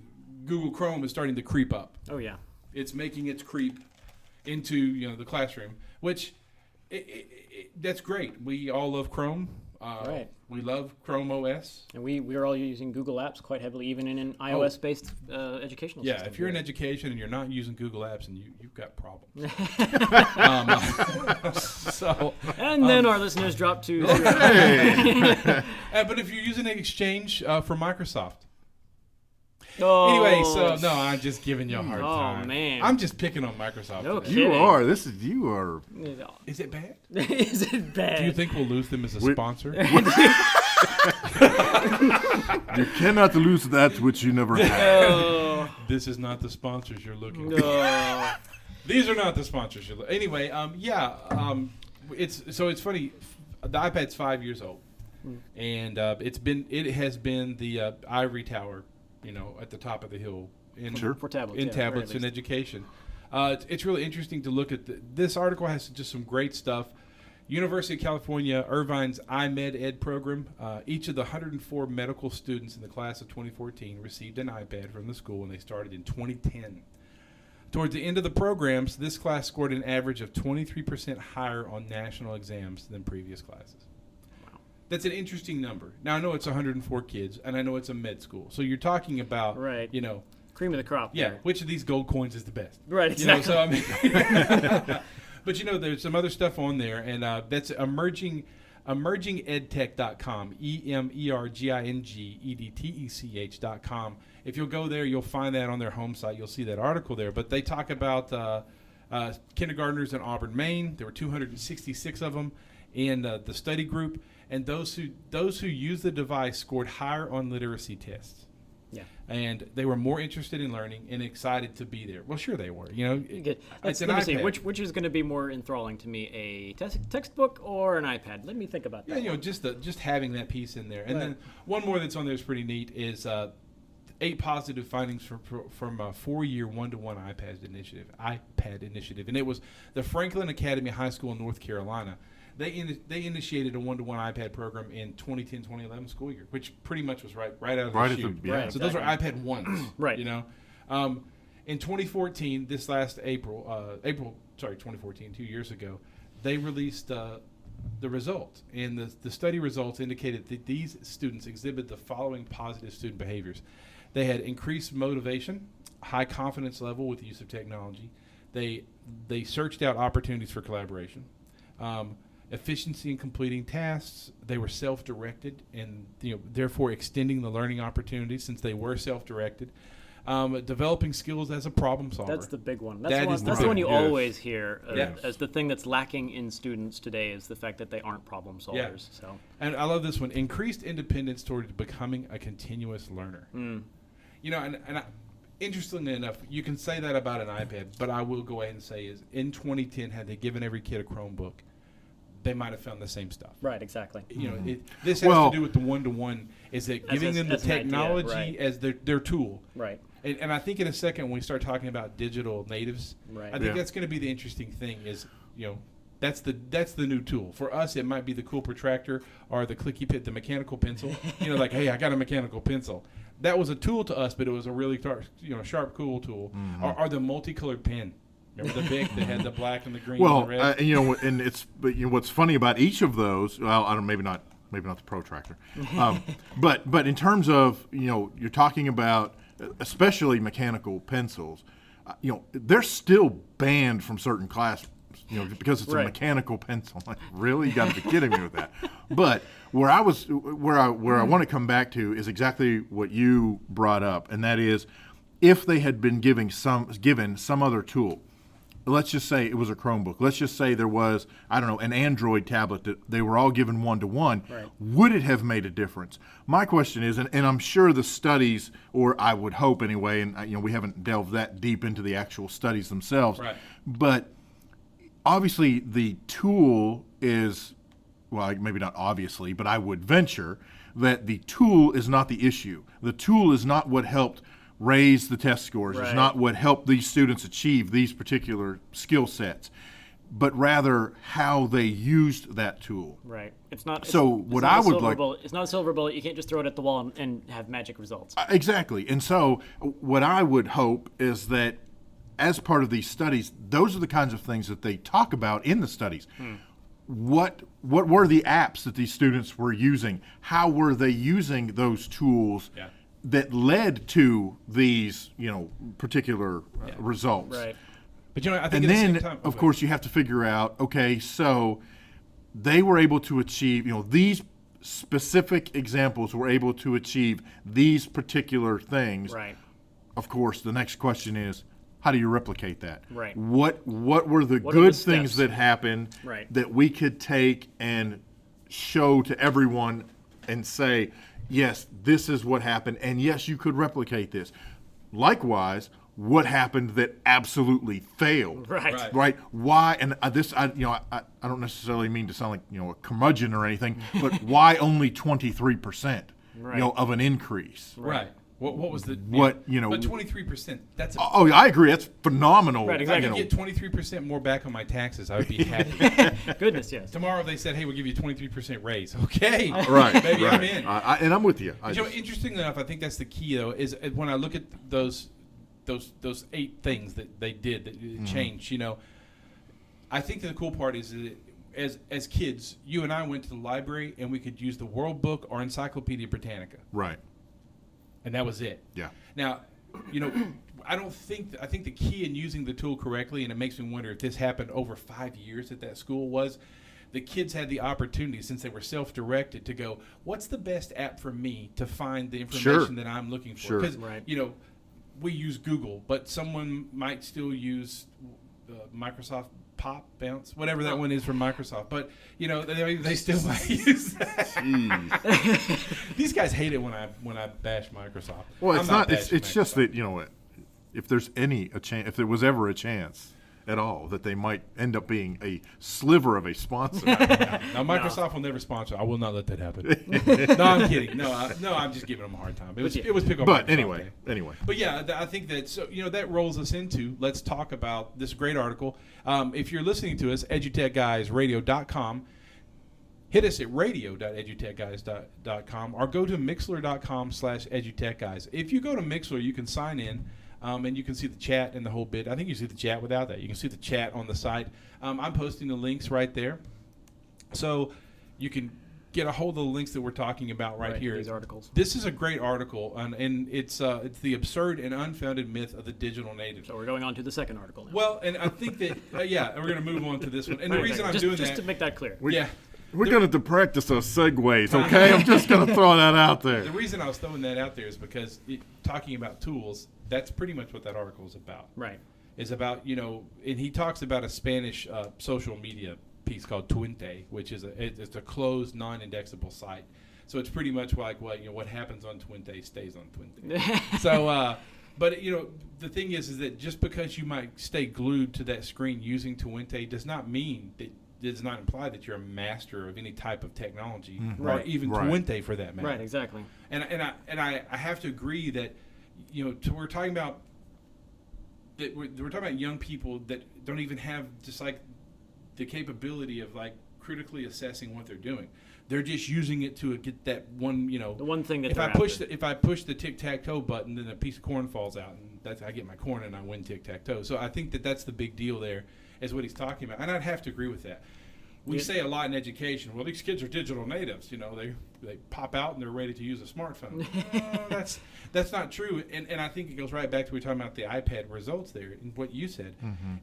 Google Chrome is starting to creep up. Oh, yeah. It's making its creep into the classroom, which that's great. We all love Chrome. Right. We love Chrome OS. And we're all using Google Apps quite heavily, even in an iOS-based educational system. Yeah, if you're in education and you're not using Google Apps, and you've got problems. Then our listeners drop to... But if you're using an Exchange for Microsoft. Oh, Anyway, no, I'm just giving you a hard time. Oh, man. I'm just picking on Microsoft No today. You are. You are. Is it bad? Is it bad? Do you think we'll lose them as a sponsor? You cannot lose that which you never had. Oh, This is not the sponsors you're looking for. no. These are not the sponsors you're looking. Anyway, it's funny. The iPad's 5 years old, and it has been the ivory tower, at the top of the hill For tablets. in yeah, tablets very in least. education. It's really interesting to look at this article. Has just some great stuff. University of California Irvine's iMed Ed program. Each of the 104 medical students in the class of 2014 received an iPad from the school, and they started in 2010. Towards the end of the programs, this class scored an average of 23% higher on national exams than previous classes. Wow. That's an interesting number. Now, I know it's 104 kids, and I know it's a med school. So you're talking about, Right. Cream of the crop. yeah, there. which of these gold coins is the best? Right, exactly. But there's some other stuff on there, and that's emergingedtech.com, emergingedtech.com. If you'll go there, you'll find that on their home site. You'll see that article there. But they talk about kindergartners in Auburn, Maine. There were 266 of them in the study group, and those who used the device scored higher on literacy tests. Yeah. And they were more interested in learning and excited to be there. Well, sure they were. Good. It's Let an me see. iPad. Which is going to be more enthralling to me, a textbook or an iPad? Let me think about that. Yeah, just having that piece in there. And Right. then one more that's on there is pretty neat is 8 positive findings from a 4-year one-to-one iPad initiative, and it was the Franklin Academy High School in North Carolina. They initiated a one-to-one iPad program in 2010-2011 school year, which pretty much was right out of the chute. Right, so those are iPad 1s, Right. You know, in 2014, this last April 2014, 2 years ago, they released the results, and the study results indicated that these students exhibit the following positive student behaviors. They had increased motivation, high confidence level with the use of technology. They searched out opportunities for collaboration, efficiency in completing tasks. They were self-directed, and therefore extending the learning opportunities since they were self-directed. Developing skills as a problem solver. That's the big one. That That's is the the one big you one. always hear Yes. as the thing that's lacking in students today is the fact that they aren't problem solvers. Yeah. So And I love this one: increased independence toward becoming a continuous learner. Interestingly enough, you can say that about an iPad, but I will go ahead and say is in 2010, had they given every kid a Chromebook, they might have found the same stuff. right, exactly. This has to do with the one-to-one. Is that As giving them the an idea, technology right. as their tool? Right. And I think in a second when we start talking about digital natives, Right. I think that's going to be the interesting thing. Is that's the new tool for us. It might be the cool protractor or the the mechanical pencil. Like, hey, I got a mechanical pencil. That was a tool to us, but it was a really sharp, cool tool. Mm-hmm. Or the multicolored pen. Remember the Bic that had the black and the green Well, and the red? and what's funny about each of those, well, I don't, maybe not the protractor, but in terms of, you're talking about, especially mechanical pencils, they're still banned from certain classes, because it's Right. a mechanical pencil. Like, really? You got to be kidding me with that. But where I want to come back to is exactly what you brought up, and that is, if they had been given some other tool. Let's just say it was a Chromebook. Let's just say there was, I don't know, an Android tablet that they were all given one-to-one. Right. Would it have made a difference? My question is, and I'm sure the studies, or I would hope anyway, and we haven't delved that deep into the actual studies themselves, Right. but obviously the tool is, well, maybe not obviously, but I would venture that the tool is not the issue. The tool is not what helped raise the test scores. It's Right. not what helped these students achieve these particular skill sets, but rather how they used that tool. Right. It's not. So it's what not I a would silver like- bullet. It's not a silver bullet. You can't just throw it at the wall and have magic results. Exactly. And so what I would hope is that as part of these studies, those are the kinds of things that they talk about in the studies. What were the apps that these students were using? How were they using those tools Yeah. that led to these, particular results? Right. But I think And at the then, same time, of course, you have to figure out, okay, so they were able to achieve, these specific examples were able to achieve these particular things. Right. Of course, the next question is, how do you replicate that? Right. What were the What are good the things steps? that happened Right. that we could take and show to everyone and say, yes, this is what happened, and yes, you could replicate this. Likewise, what happened that absolutely failed? Right. Right? Why? And I don't necessarily mean to sound like a curmudgeon or anything, but why only 23%? Right. Of an increase. right. What was the What, But 23%. That's a Oh, I agree. That's phenomenal. Right, If I exactly. could get 23% more back on my taxes, I would be happy. Goodness, yes. Tomorrow they said, hey, we'll give you a 23% raise. Okay. Right. Maybe right. I'm in. And I'm with you. Interestingly enough, I think that's the key, though, is when I look at those 8 things that they did that changed, I think the cool part is that as kids, you and I went to the library and we could use the World Book or Encyclopedia Britannica. Right. And that was it. Yeah. Now, I think the key in using the tool correctly, and it makes me wonder if this happened over 5 years at that school, was the kids had the opportunity, since they were self-directed, to go, what's the best app for me to find the information that I'm looking for? Sure. Because, Right. we use Google, but someone might still use Microsoft Pop, Bounce, whatever that one is from Microsoft. But, they still might use that. These guys hate it when I bash Microsoft. Well, I'm it's not. bashing It's just Microsoft. that if there's a chance, if there was ever a chance, at all that they might end up being a sliver of a sponsor. Now, Microsoft will never sponsor. I will not let that happen. No, I'm kidding. No, I'm just giving them a hard time. It was pick on But Microsoft anyway. But yeah, I think that, so that rolls us into, let's talk about this great article. If you're listening to us, edutechguysradio.com, hit us at radio.edutechguys.com or go to mixler.com/edutechguys. If you go to Mixler, you can sign in and you can see the chat and the whole bit. I think you see the chat without that. You can see the chat on the site. I'm posting the links right there. So you can get a hold of the links that we're talking about right here. These articles. This is a great article, and it's the absurd and unfounded myth of the digital native. So we're going on to the second article now. Well, and I think that, we're going to move on to this one. And the reason I'm doing just that. to make that clear. We're going to practice those segues, okay? I'm just going to throw that out there. The reason I was throwing that out there is because talking about tools, that's pretty much what that article is about. Right. Is about, and he talks about a Spanish social media piece called Twinte, which is it's a closed, non-indexable site. So it's pretty much like what happens on Twinte stays on Twinte. So, but the thing is that just because you might stay glued to that screen using Twinte does not mean that. Does not imply that you're a master of any type of technology, or even Twinte for that matter. Right, exactly. And I have to agree that we're talking about that we're talking about young people that don't even have just like the capability of like critically assessing what they're doing. They're just using it to get that one, the one thing that if I push the tic-tac-toe button, then a piece of corn falls out, and I get my corn and I win tic-tac-toe. So I think that's the big deal there. Is what he's talking about, and I'd have to agree with that. We say a lot in education. Well, these kids are digital natives. They pop out and they're ready to use a smartphone. That's not true. And I think it goes right back to we were talking about the iPad results there. And what you said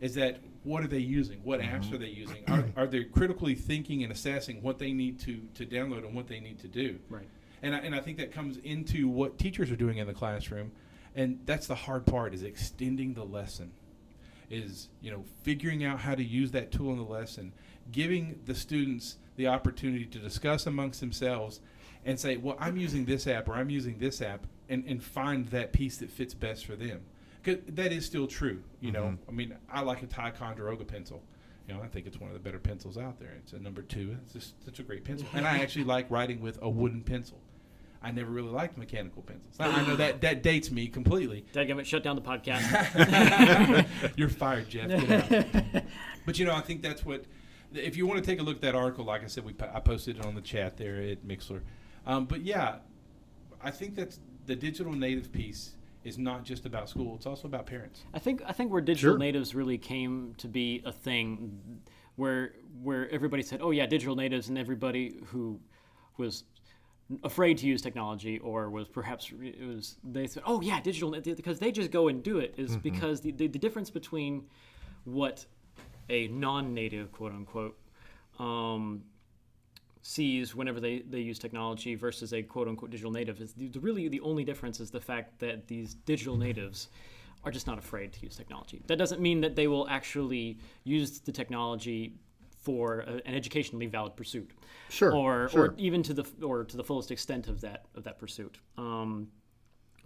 is that what are they using? What apps are they using? Are they critically thinking and assessing what they need to download and what they need to do? Right. And I think that comes into what teachers are doing in the classroom, and that's the hard part is extending the lesson. Is figuring out how to use that tool in the lesson, giving the students the opportunity to discuss amongst themselves and say, well, I'm using this app or I'm using this app, and find that piece that fits best for them. 'Cause that is still true. I mean, I like a Ticonderoga pencil. I think it's one of the better pencils out there. It's a number 2. It's just such a great pencil. And I actually like writing with a wooden pencil. I never really liked mechanical pencils. I know that dates me completely. Dadgummit, shut down the podcast. You're fired, Jeff. Get out. But I think that's what. If you want to take a look at that article, like I said, I posted it on the chat there at Mixler. But yeah, I think that's the digital native piece is not just about school; it's also about parents. I think where digital natives really came to be a thing, where everybody said, "Oh yeah, digital natives," and everybody who was afraid to use technology or was perhaps they said, oh yeah, digital, because they just go and do it, is because the difference between what a non-native quote unquote sees whenever they use technology versus a quote unquote digital native is really the only difference is the fact that these digital natives are just not afraid to use technology. That doesn't mean that they will actually use the technology for an educationally valid pursuit, or even to the fullest extent of that pursuit.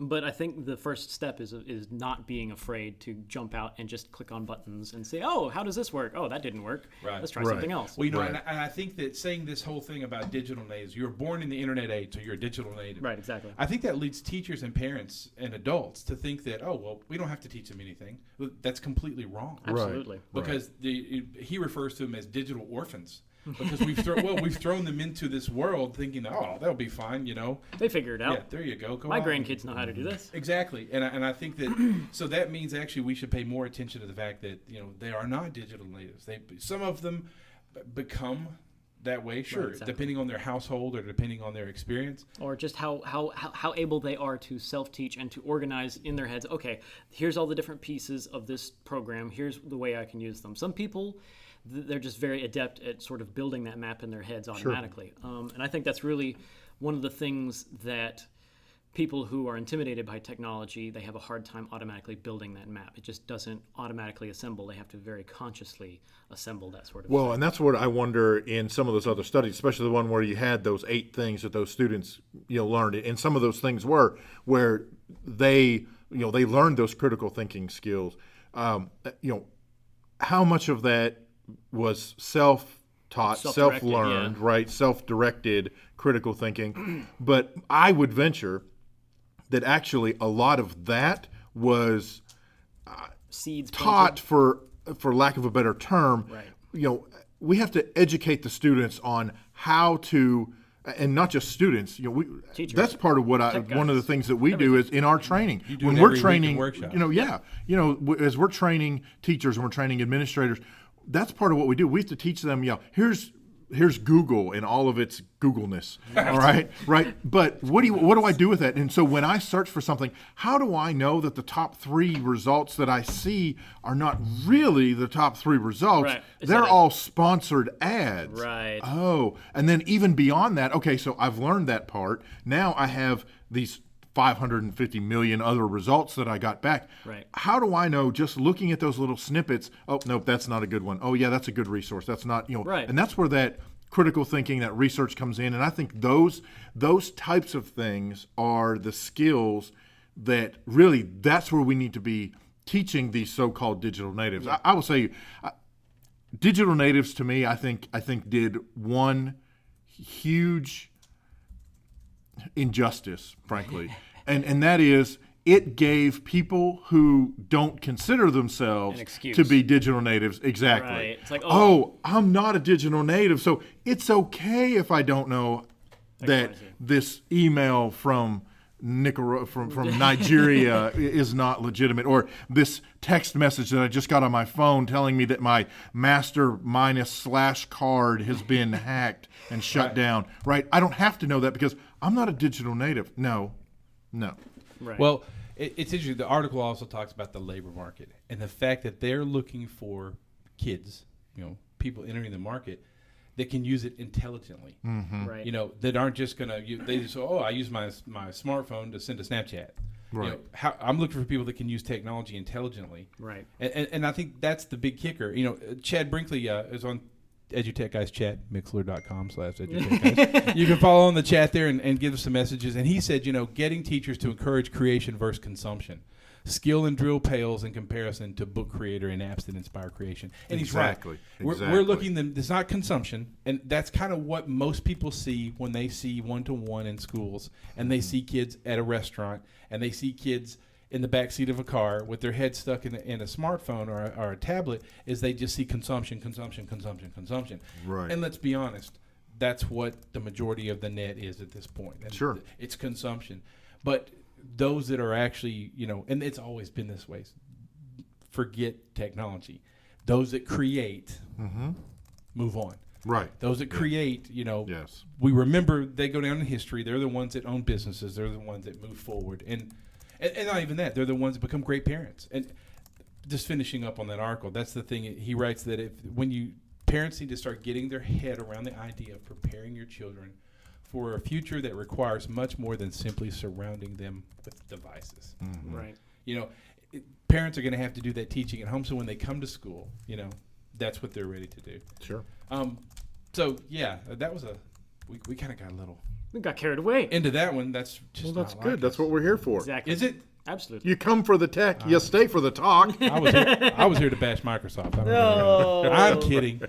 But I think the first step is not being afraid to jump out and just click on buttons and say, oh, how does this work? Oh, that didn't work. Right. Let's try something else. Well, and I think that saying this whole thing about digital natives, you're born in the internet age, so you're a digital native. Right, exactly. I think that leads teachers and parents and adults to think that, oh, well, we don't have to teach them anything. That's completely wrong. Absolutely. Because he refers to them as digital orphans. Because we've thrown them into this world thinking, oh, that'll be fine, They figure it out. Yeah, there you go. My grandkids know how to do this. Exactly, and I think that so that means actually we should pay more attention to the fact that they are not digital natives. Some of them become that way, sure, right, exactly. Depending on their household or depending on their experience, or just how able they are to self-teach and to organize in their heads. Okay, here's all the different pieces of this program. Here's the way I can use them. Some people, they're just very adept at sort of building that map in their heads automatically. And I think that's really one of the things that people who are intimidated by technology, they have a hard time automatically building that map. It just doesn't automatically assemble. They have to very consciously assemble that sort of thing. And that's what I wonder in some of those other studies, especially the one where you had those 8 things that those students learned. And some of those things were where they learned those critical thinking skills. how much of that was self-taught, Self-directed, self-learned, yeah. right? Self-directed critical thinking. But I would venture that actually a lot of that was Seeds taught planted. for lack of a better term. Right. You know, we have to educate the students on how to, and not just students. You know, Teachers. that's part of what Tech one of the guys. things that we do is in our training. do When it we're every week in training, workshops. as we're training teachers and we're training administrators, that's part of what we do. We have to teach them. Here's Google and all of its Googleness. All right, right. But what do I do with that? And so when I search for something, how do I know that the top 3 results that I see are not really the top 3 results? Right. They're all sponsored ads. Right. Oh, and then even beyond that, okay, so I've learned that part. Now I have these 550 million other results that I got back. Right. How do I know just looking at those little snippets, oh, nope, that's not a good one. Oh, yeah, that's a good resource. That's not, Right. And that's where that critical thinking, that research comes in. And I think those types of things are the skills that really, that's where we need to be teaching these so-called digital natives. I will say, digital natives to me, I think did one huge injustice, frankly, and that is it gave people who don't consider themselves An excuse. to be digital natives exactly. Right. It's like, oh, I'm not a digital native, so it's okay if I don't know that XYZ. this email from from Nigeria is not legitimate, or this text message that I just got on my phone telling me that my master minus / card has been hacked and shut down. Right? I don't have to know that because I'm not a digital native. No. Right. Well, it's interesting. The article also talks about the labor market and the fact that they're looking for kids, people entering the market that can use it intelligently. right. That aren't just gonna. They just I use my smartphone to send a Snapchat. Right. I'm looking for people that can use technology intelligently. Right. And I think that's the big kicker. Chad Brinkley is on EduTechGuys chat, mixler.com/EduTechGuys. You can follow on the chat there and give us some messages. And he said, getting teachers to encourage creation versus consumption. Skill and drill pales in comparison to book creator and apps that inspire creation. And Exactly. he's right. We're looking, it's not consumption. And that's kind of what most people see when they see one-to-one in schools. And they see kids at a restaurant. And they see kids in the back seat of a car with their head stuck in a smartphone or a tablet, is they just see consumption. Right. And let's be honest, that's what the majority of the net is at this point. And Sure. It's consumption. But those that are actually, and it's always been this way, forget technology. Those that create, move on. Right. Those that create, Yes. we remember they go down in history. They're the ones that own businesses. They're the ones that move forward. And not even that. They're the ones that become great parents. And just finishing up on that article, that's the thing. He writes that parents need to start getting their head around the idea of preparing your children for a future that requires much more than simply surrounding them with devices. Right. Parents are going to have to do that teaching at home. So when they come to school, that's what they're ready to do. Sure. So yeah, that was we kind of got a little We got carried away. into that one. That's just Well, that's not good. like That's us. what we're here for. Exactly. Is it? Absolutely. You come for the tech, you stay for the talk. I was here to bash Microsoft. I'm kidding.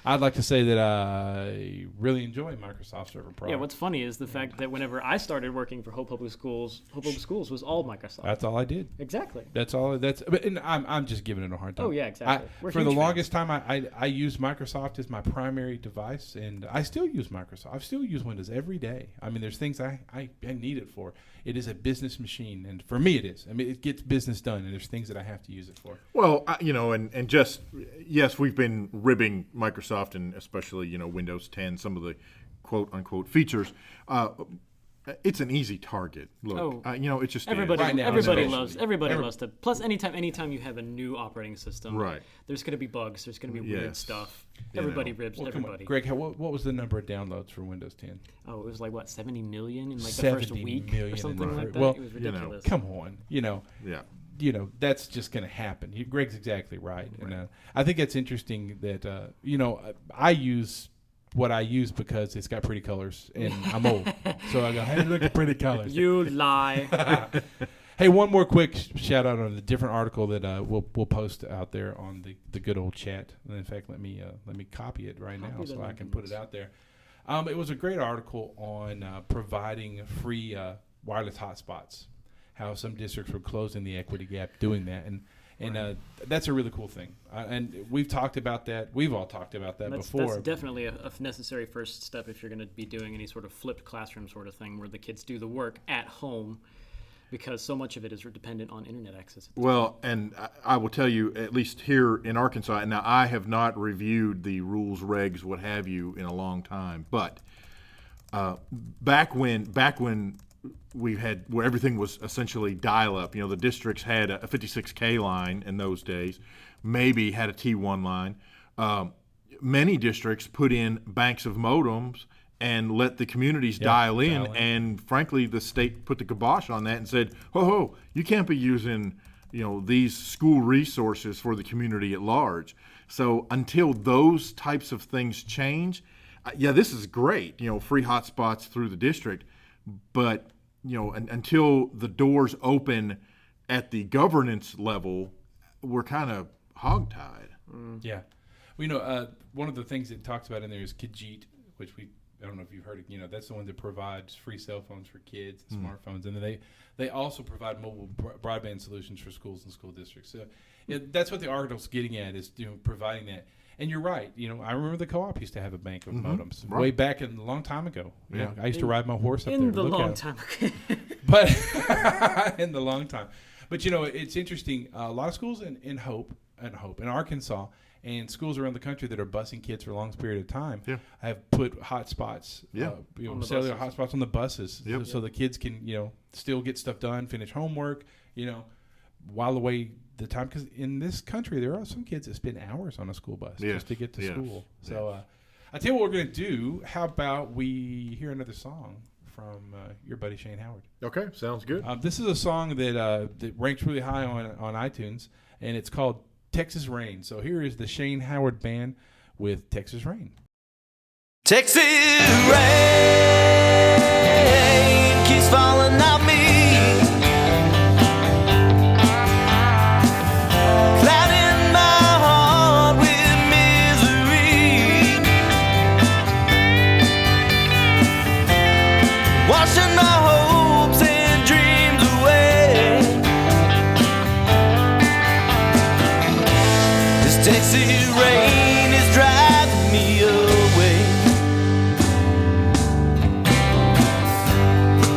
I'd like to say that I really enjoy Microsoft Server Pro. Yeah, what's funny is the fact that whenever I started working for Hope Public Schools was all Microsoft. That's all I did. Exactly. And I'm just giving it a hard time. Oh, yeah, exactly. We're For the huge longest time, I used Microsoft as my primary device, and I still use Microsoft. I still use Windows every day. I mean, there's things I need it for. It is a business machine, and for me, it is. I mean, it gets business done, and there's things that I have to use it for. Well, and just, yes, we've been ribbing Microsoft and especially, Windows 10, some of the quote unquote features. It's an easy target. Look, it just Everybody, is. Right now, everybody especially. loves to. Plus, anytime you have a new operating system, Right. There's going to be bugs. There's going to be weird Yes. stuff. You Everybody know. ribs Well, come on. everybody. Greg, what was the number of downloads for Windows 10? Oh, it was like what 70 million in like the 70 first week million or in something the like fir- that. well, It was you know, ridiculous. Come on, Yeah. That's just going to happen. Greg's exactly right. And I think it's interesting that I use what I use because it's got pretty colors, and I'm old, so I go, hey, look at pretty colors. You lie. Hey, one more quick shout out on a different article that we'll post out there on the good old chat. And in fact, let me copy it right now so I can put it out there. It was a great article on providing free wireless hotspots. How some districts were closing the equity gap doing that, and that's a really cool thing. And we've talked about that. We've all talked about that before. That's definitely a necessary first step if you're going to be doing any sort of flipped classroom sort of thing where the kids do the work at home, because so much of it is dependent on internet access. Well, and I will tell you, at least here in Arkansas, and now I have not reviewed the rules, regs, what have you, in a long time, but back when we had where everything was essentially dial-up, the districts had a 56K line in those days, maybe had a T1 line. Many districts put in banks of modems and let the communities dial in. And frankly, the state put the kibosh on that and said, ho, you can't be using, these school resources for the community at large. So until those types of things change, this is great, free hotspots through the district. But, until the doors open at the governance level, we're kind of hogtied. Yeah. Well, one of the things it talks about in there is Khajiit, which I don't know if you've heard of, that's the one that provides free cell phones for kids and smartphones. And then they also provide mobile broadband solutions for schools and school districts. So that's what the article's getting at, is providing that. And you're right. I remember the co-op used to have a bank of modems way back a long time ago. I used to ride my horse up there. In the long time ago. But in the long time. But, it's interesting. A lot of schools in Arkansas and schools around the country that are busing kids for a long period of time have put hotspots, cellular hotspots on the buses, so the kids can, still get stuff done, finish homework, while away the time. Because in this country, there are some kids that spend hours on a school bus just to get to school. So I tell you what we're going to do. How about we hear another song from your buddy Shane Howard? Okay, sounds good. This is a song that ranks really high on iTunes, and it's called Texas Rain. So here is the Shane Howard Band with Texas Rain. Texas rain keeps falling on me, clouding my heart with misery, washing my hopes and dreams away. This Texas rain is driving me away.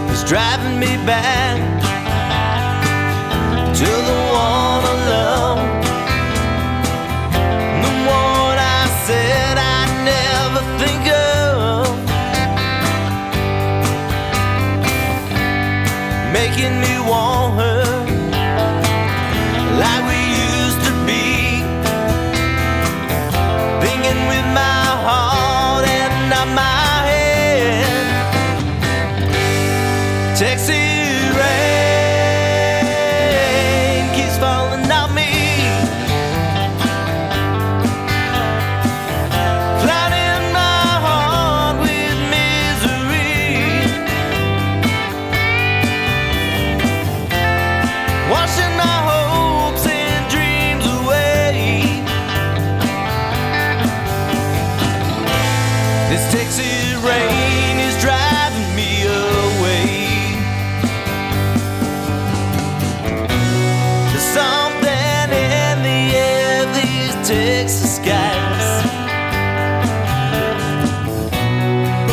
It's driving me back to the one I love, the one I said I'd never think of, making me want her like we used to be, thinking with my heart and not my head. Texas rain keeps falling on me, clouding my heart with misery, washing my hopes and dreams away. This Texas rain is driving me away. There's something in the air, these Texas skies.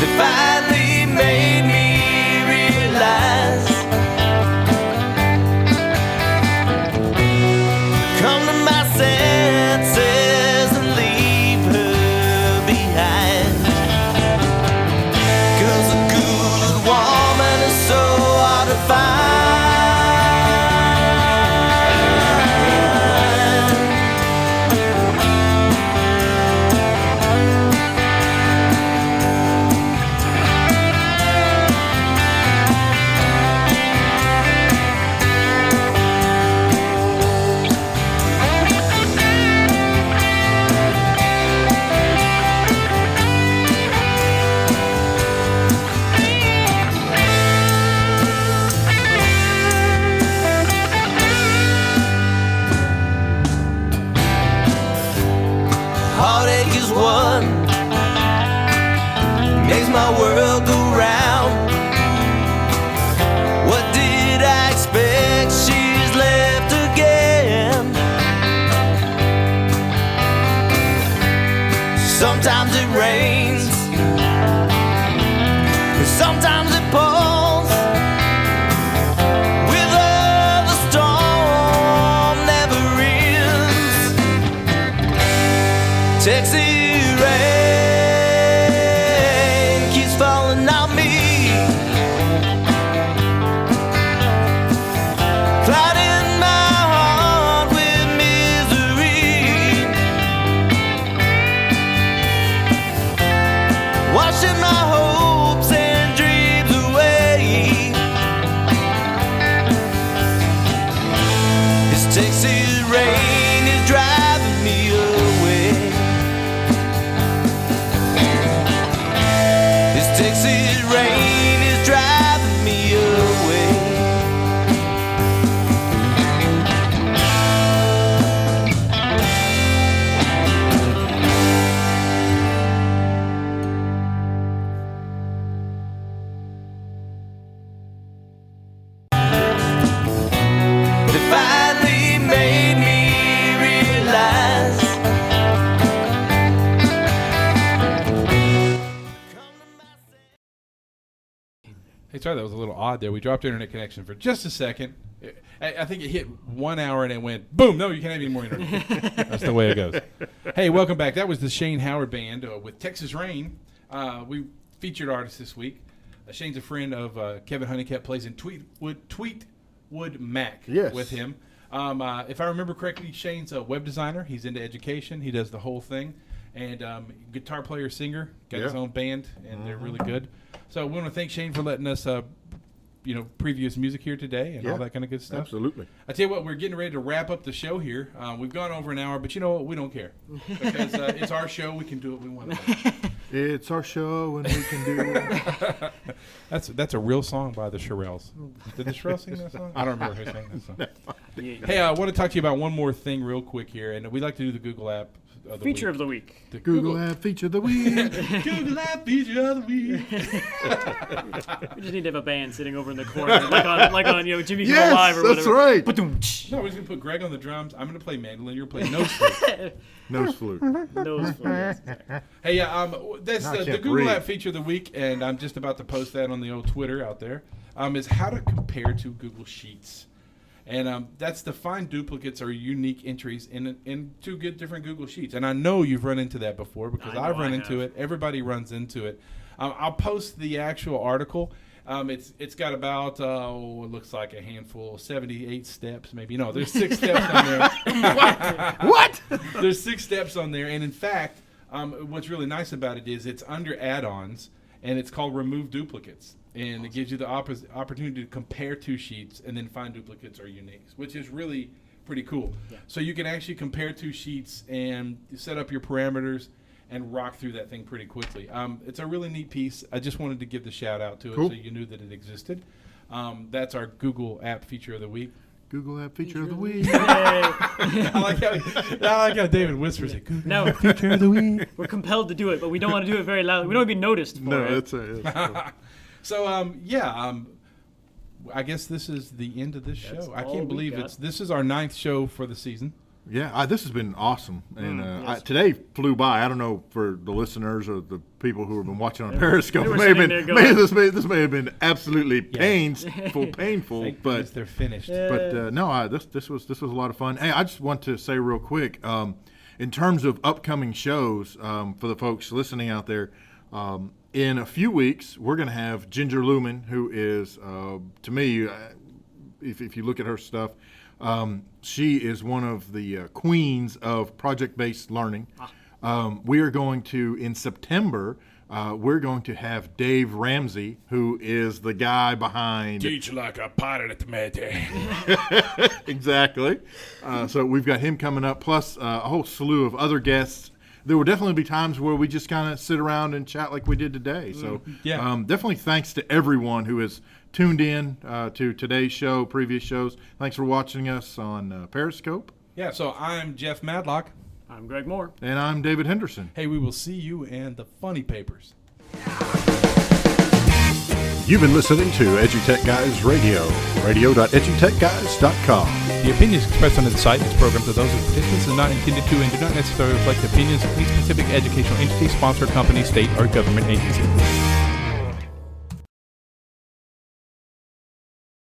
They finally made me realize, come to my senses and leave her behind. sun makes my world go round. What did I expect? She's left again. Sometimes it rains, sometimes it pours. With her, the storm never ends. Texas rain keeps falling on me, clouding my heart with misery, washing my hopes and dreams away. This Texas rain is driving me away. This Texas rain is driving me away. They finally made me realize. Hey, sorry, that was a little odd there. We dropped internet connection for just a second. I think it hit 1 hour and it went boom. No, you can't have any more internet. That's the way it goes. Hey, welcome back. That was the Shane Howard Band with Texas Rain. We featured artist this week. Shane's a friend of Kevin Honeycutt, plays in Tweetwood Mac Yes. with him. If I remember correctly, Shane's a web designer. He's into education. He does the whole thing. And guitar player, singer, got his Yeah. own band, and they're really good. So we want to thank Shane for letting us, preview his music here today and all that kind of good stuff. Absolutely. I tell you what, we're getting ready to wrap up the show here. We've gone over an hour, but you know what? We don't care because it's our show. We can do what we want to do. It's our show and we can do it. That's a real song by the Shirelles. Did the Shirelles sing that song? I don't remember who sang that song. Yeah. Hey, I want to talk to you about one more thing real quick here, and we like to do the Google app of the Feature week. of the week. The Google App Feature of the Week. Google app feature of the week. We just need to have a band sitting over in the corner, like on Jimmy Kimmel Yes, Live or that's whatever. right. Ba-doom-tsh. No, we're just going to put Greg on the drums. I'm going to play mandolin. You're going to play nose flute. Nose flute. Nose flutes. Hey, that's I the can't Google breathe. App Feature of the Week, and I'm just about to post that on the old Twitter out there, is how to compare to Google Sheets. And that's to find duplicates or unique entries in two different Google Sheets. And I know you've run into that before because I know I've run I into have. it. Everybody runs into it. I'll post the actual article. It's got about, it looks like a handful, 78 steps maybe. No, there's 6 steps on there. What? There's 6 steps on there. And in fact, what's really nice about it is it's under add-ons, and it's called Remove Duplicates. And it gives you the opportunity to compare 2 sheets and then find duplicates or uniques, which is really pretty cool. Yeah. So you can actually compare 2 sheets and set up your parameters and rock through that thing pretty quickly. It's a really neat piece. I just wanted to give the shout out to Cool. it so you knew that it existed. That's our Google App Feature of the Week. Google App Feature of the Week. Yay. I like how David whispers it. Google No, Feature of the Week. we're compelled to do it, but we don't want to do it very loud. We don't want to be noticed for No, it. that's So I guess this is the end of this That's show. I all can't we believe got. this is our 9th show for the season. Yeah, this has been awesome, and yes. today flew by. I don't know for the listeners or the people who have been watching on Periscope. they were It may have sitting been, there going- this may have been absolutely painful, Thank goodness but they're finished. no, this was a lot of fun. Hey, I just want to say real quick, in terms of upcoming shows, for the folks listening out there, in a few weeks we're going to have Ginger Lumen, who is to me, if you look at her stuff. She is one of the queens of project-based learning. We are going to, in September, we're going to have Dave Ramsey, who is the guy behind... Teach like a pilot at the mayday. Exactly. So we've got him coming up, plus a whole slew of other guests. There will definitely be times where we just kind of sit around and chat like we did today. So definitely thanks to everyone who has tuned in to today's show, previous shows. Thanks for watching us on Periscope. Yeah, so I'm Jeff Madlock. I'm Greg Moore. And I'm David Henderson. Hey, we will see you in the funny papers. You've been listening to EduTechGuys Radio, radio.edutechguys.com. The opinions expressed on the site and its programs are those of participants and not intended to and do not necessarily reflect the opinions of any specific educational entity, sponsor, company, state, or government agency.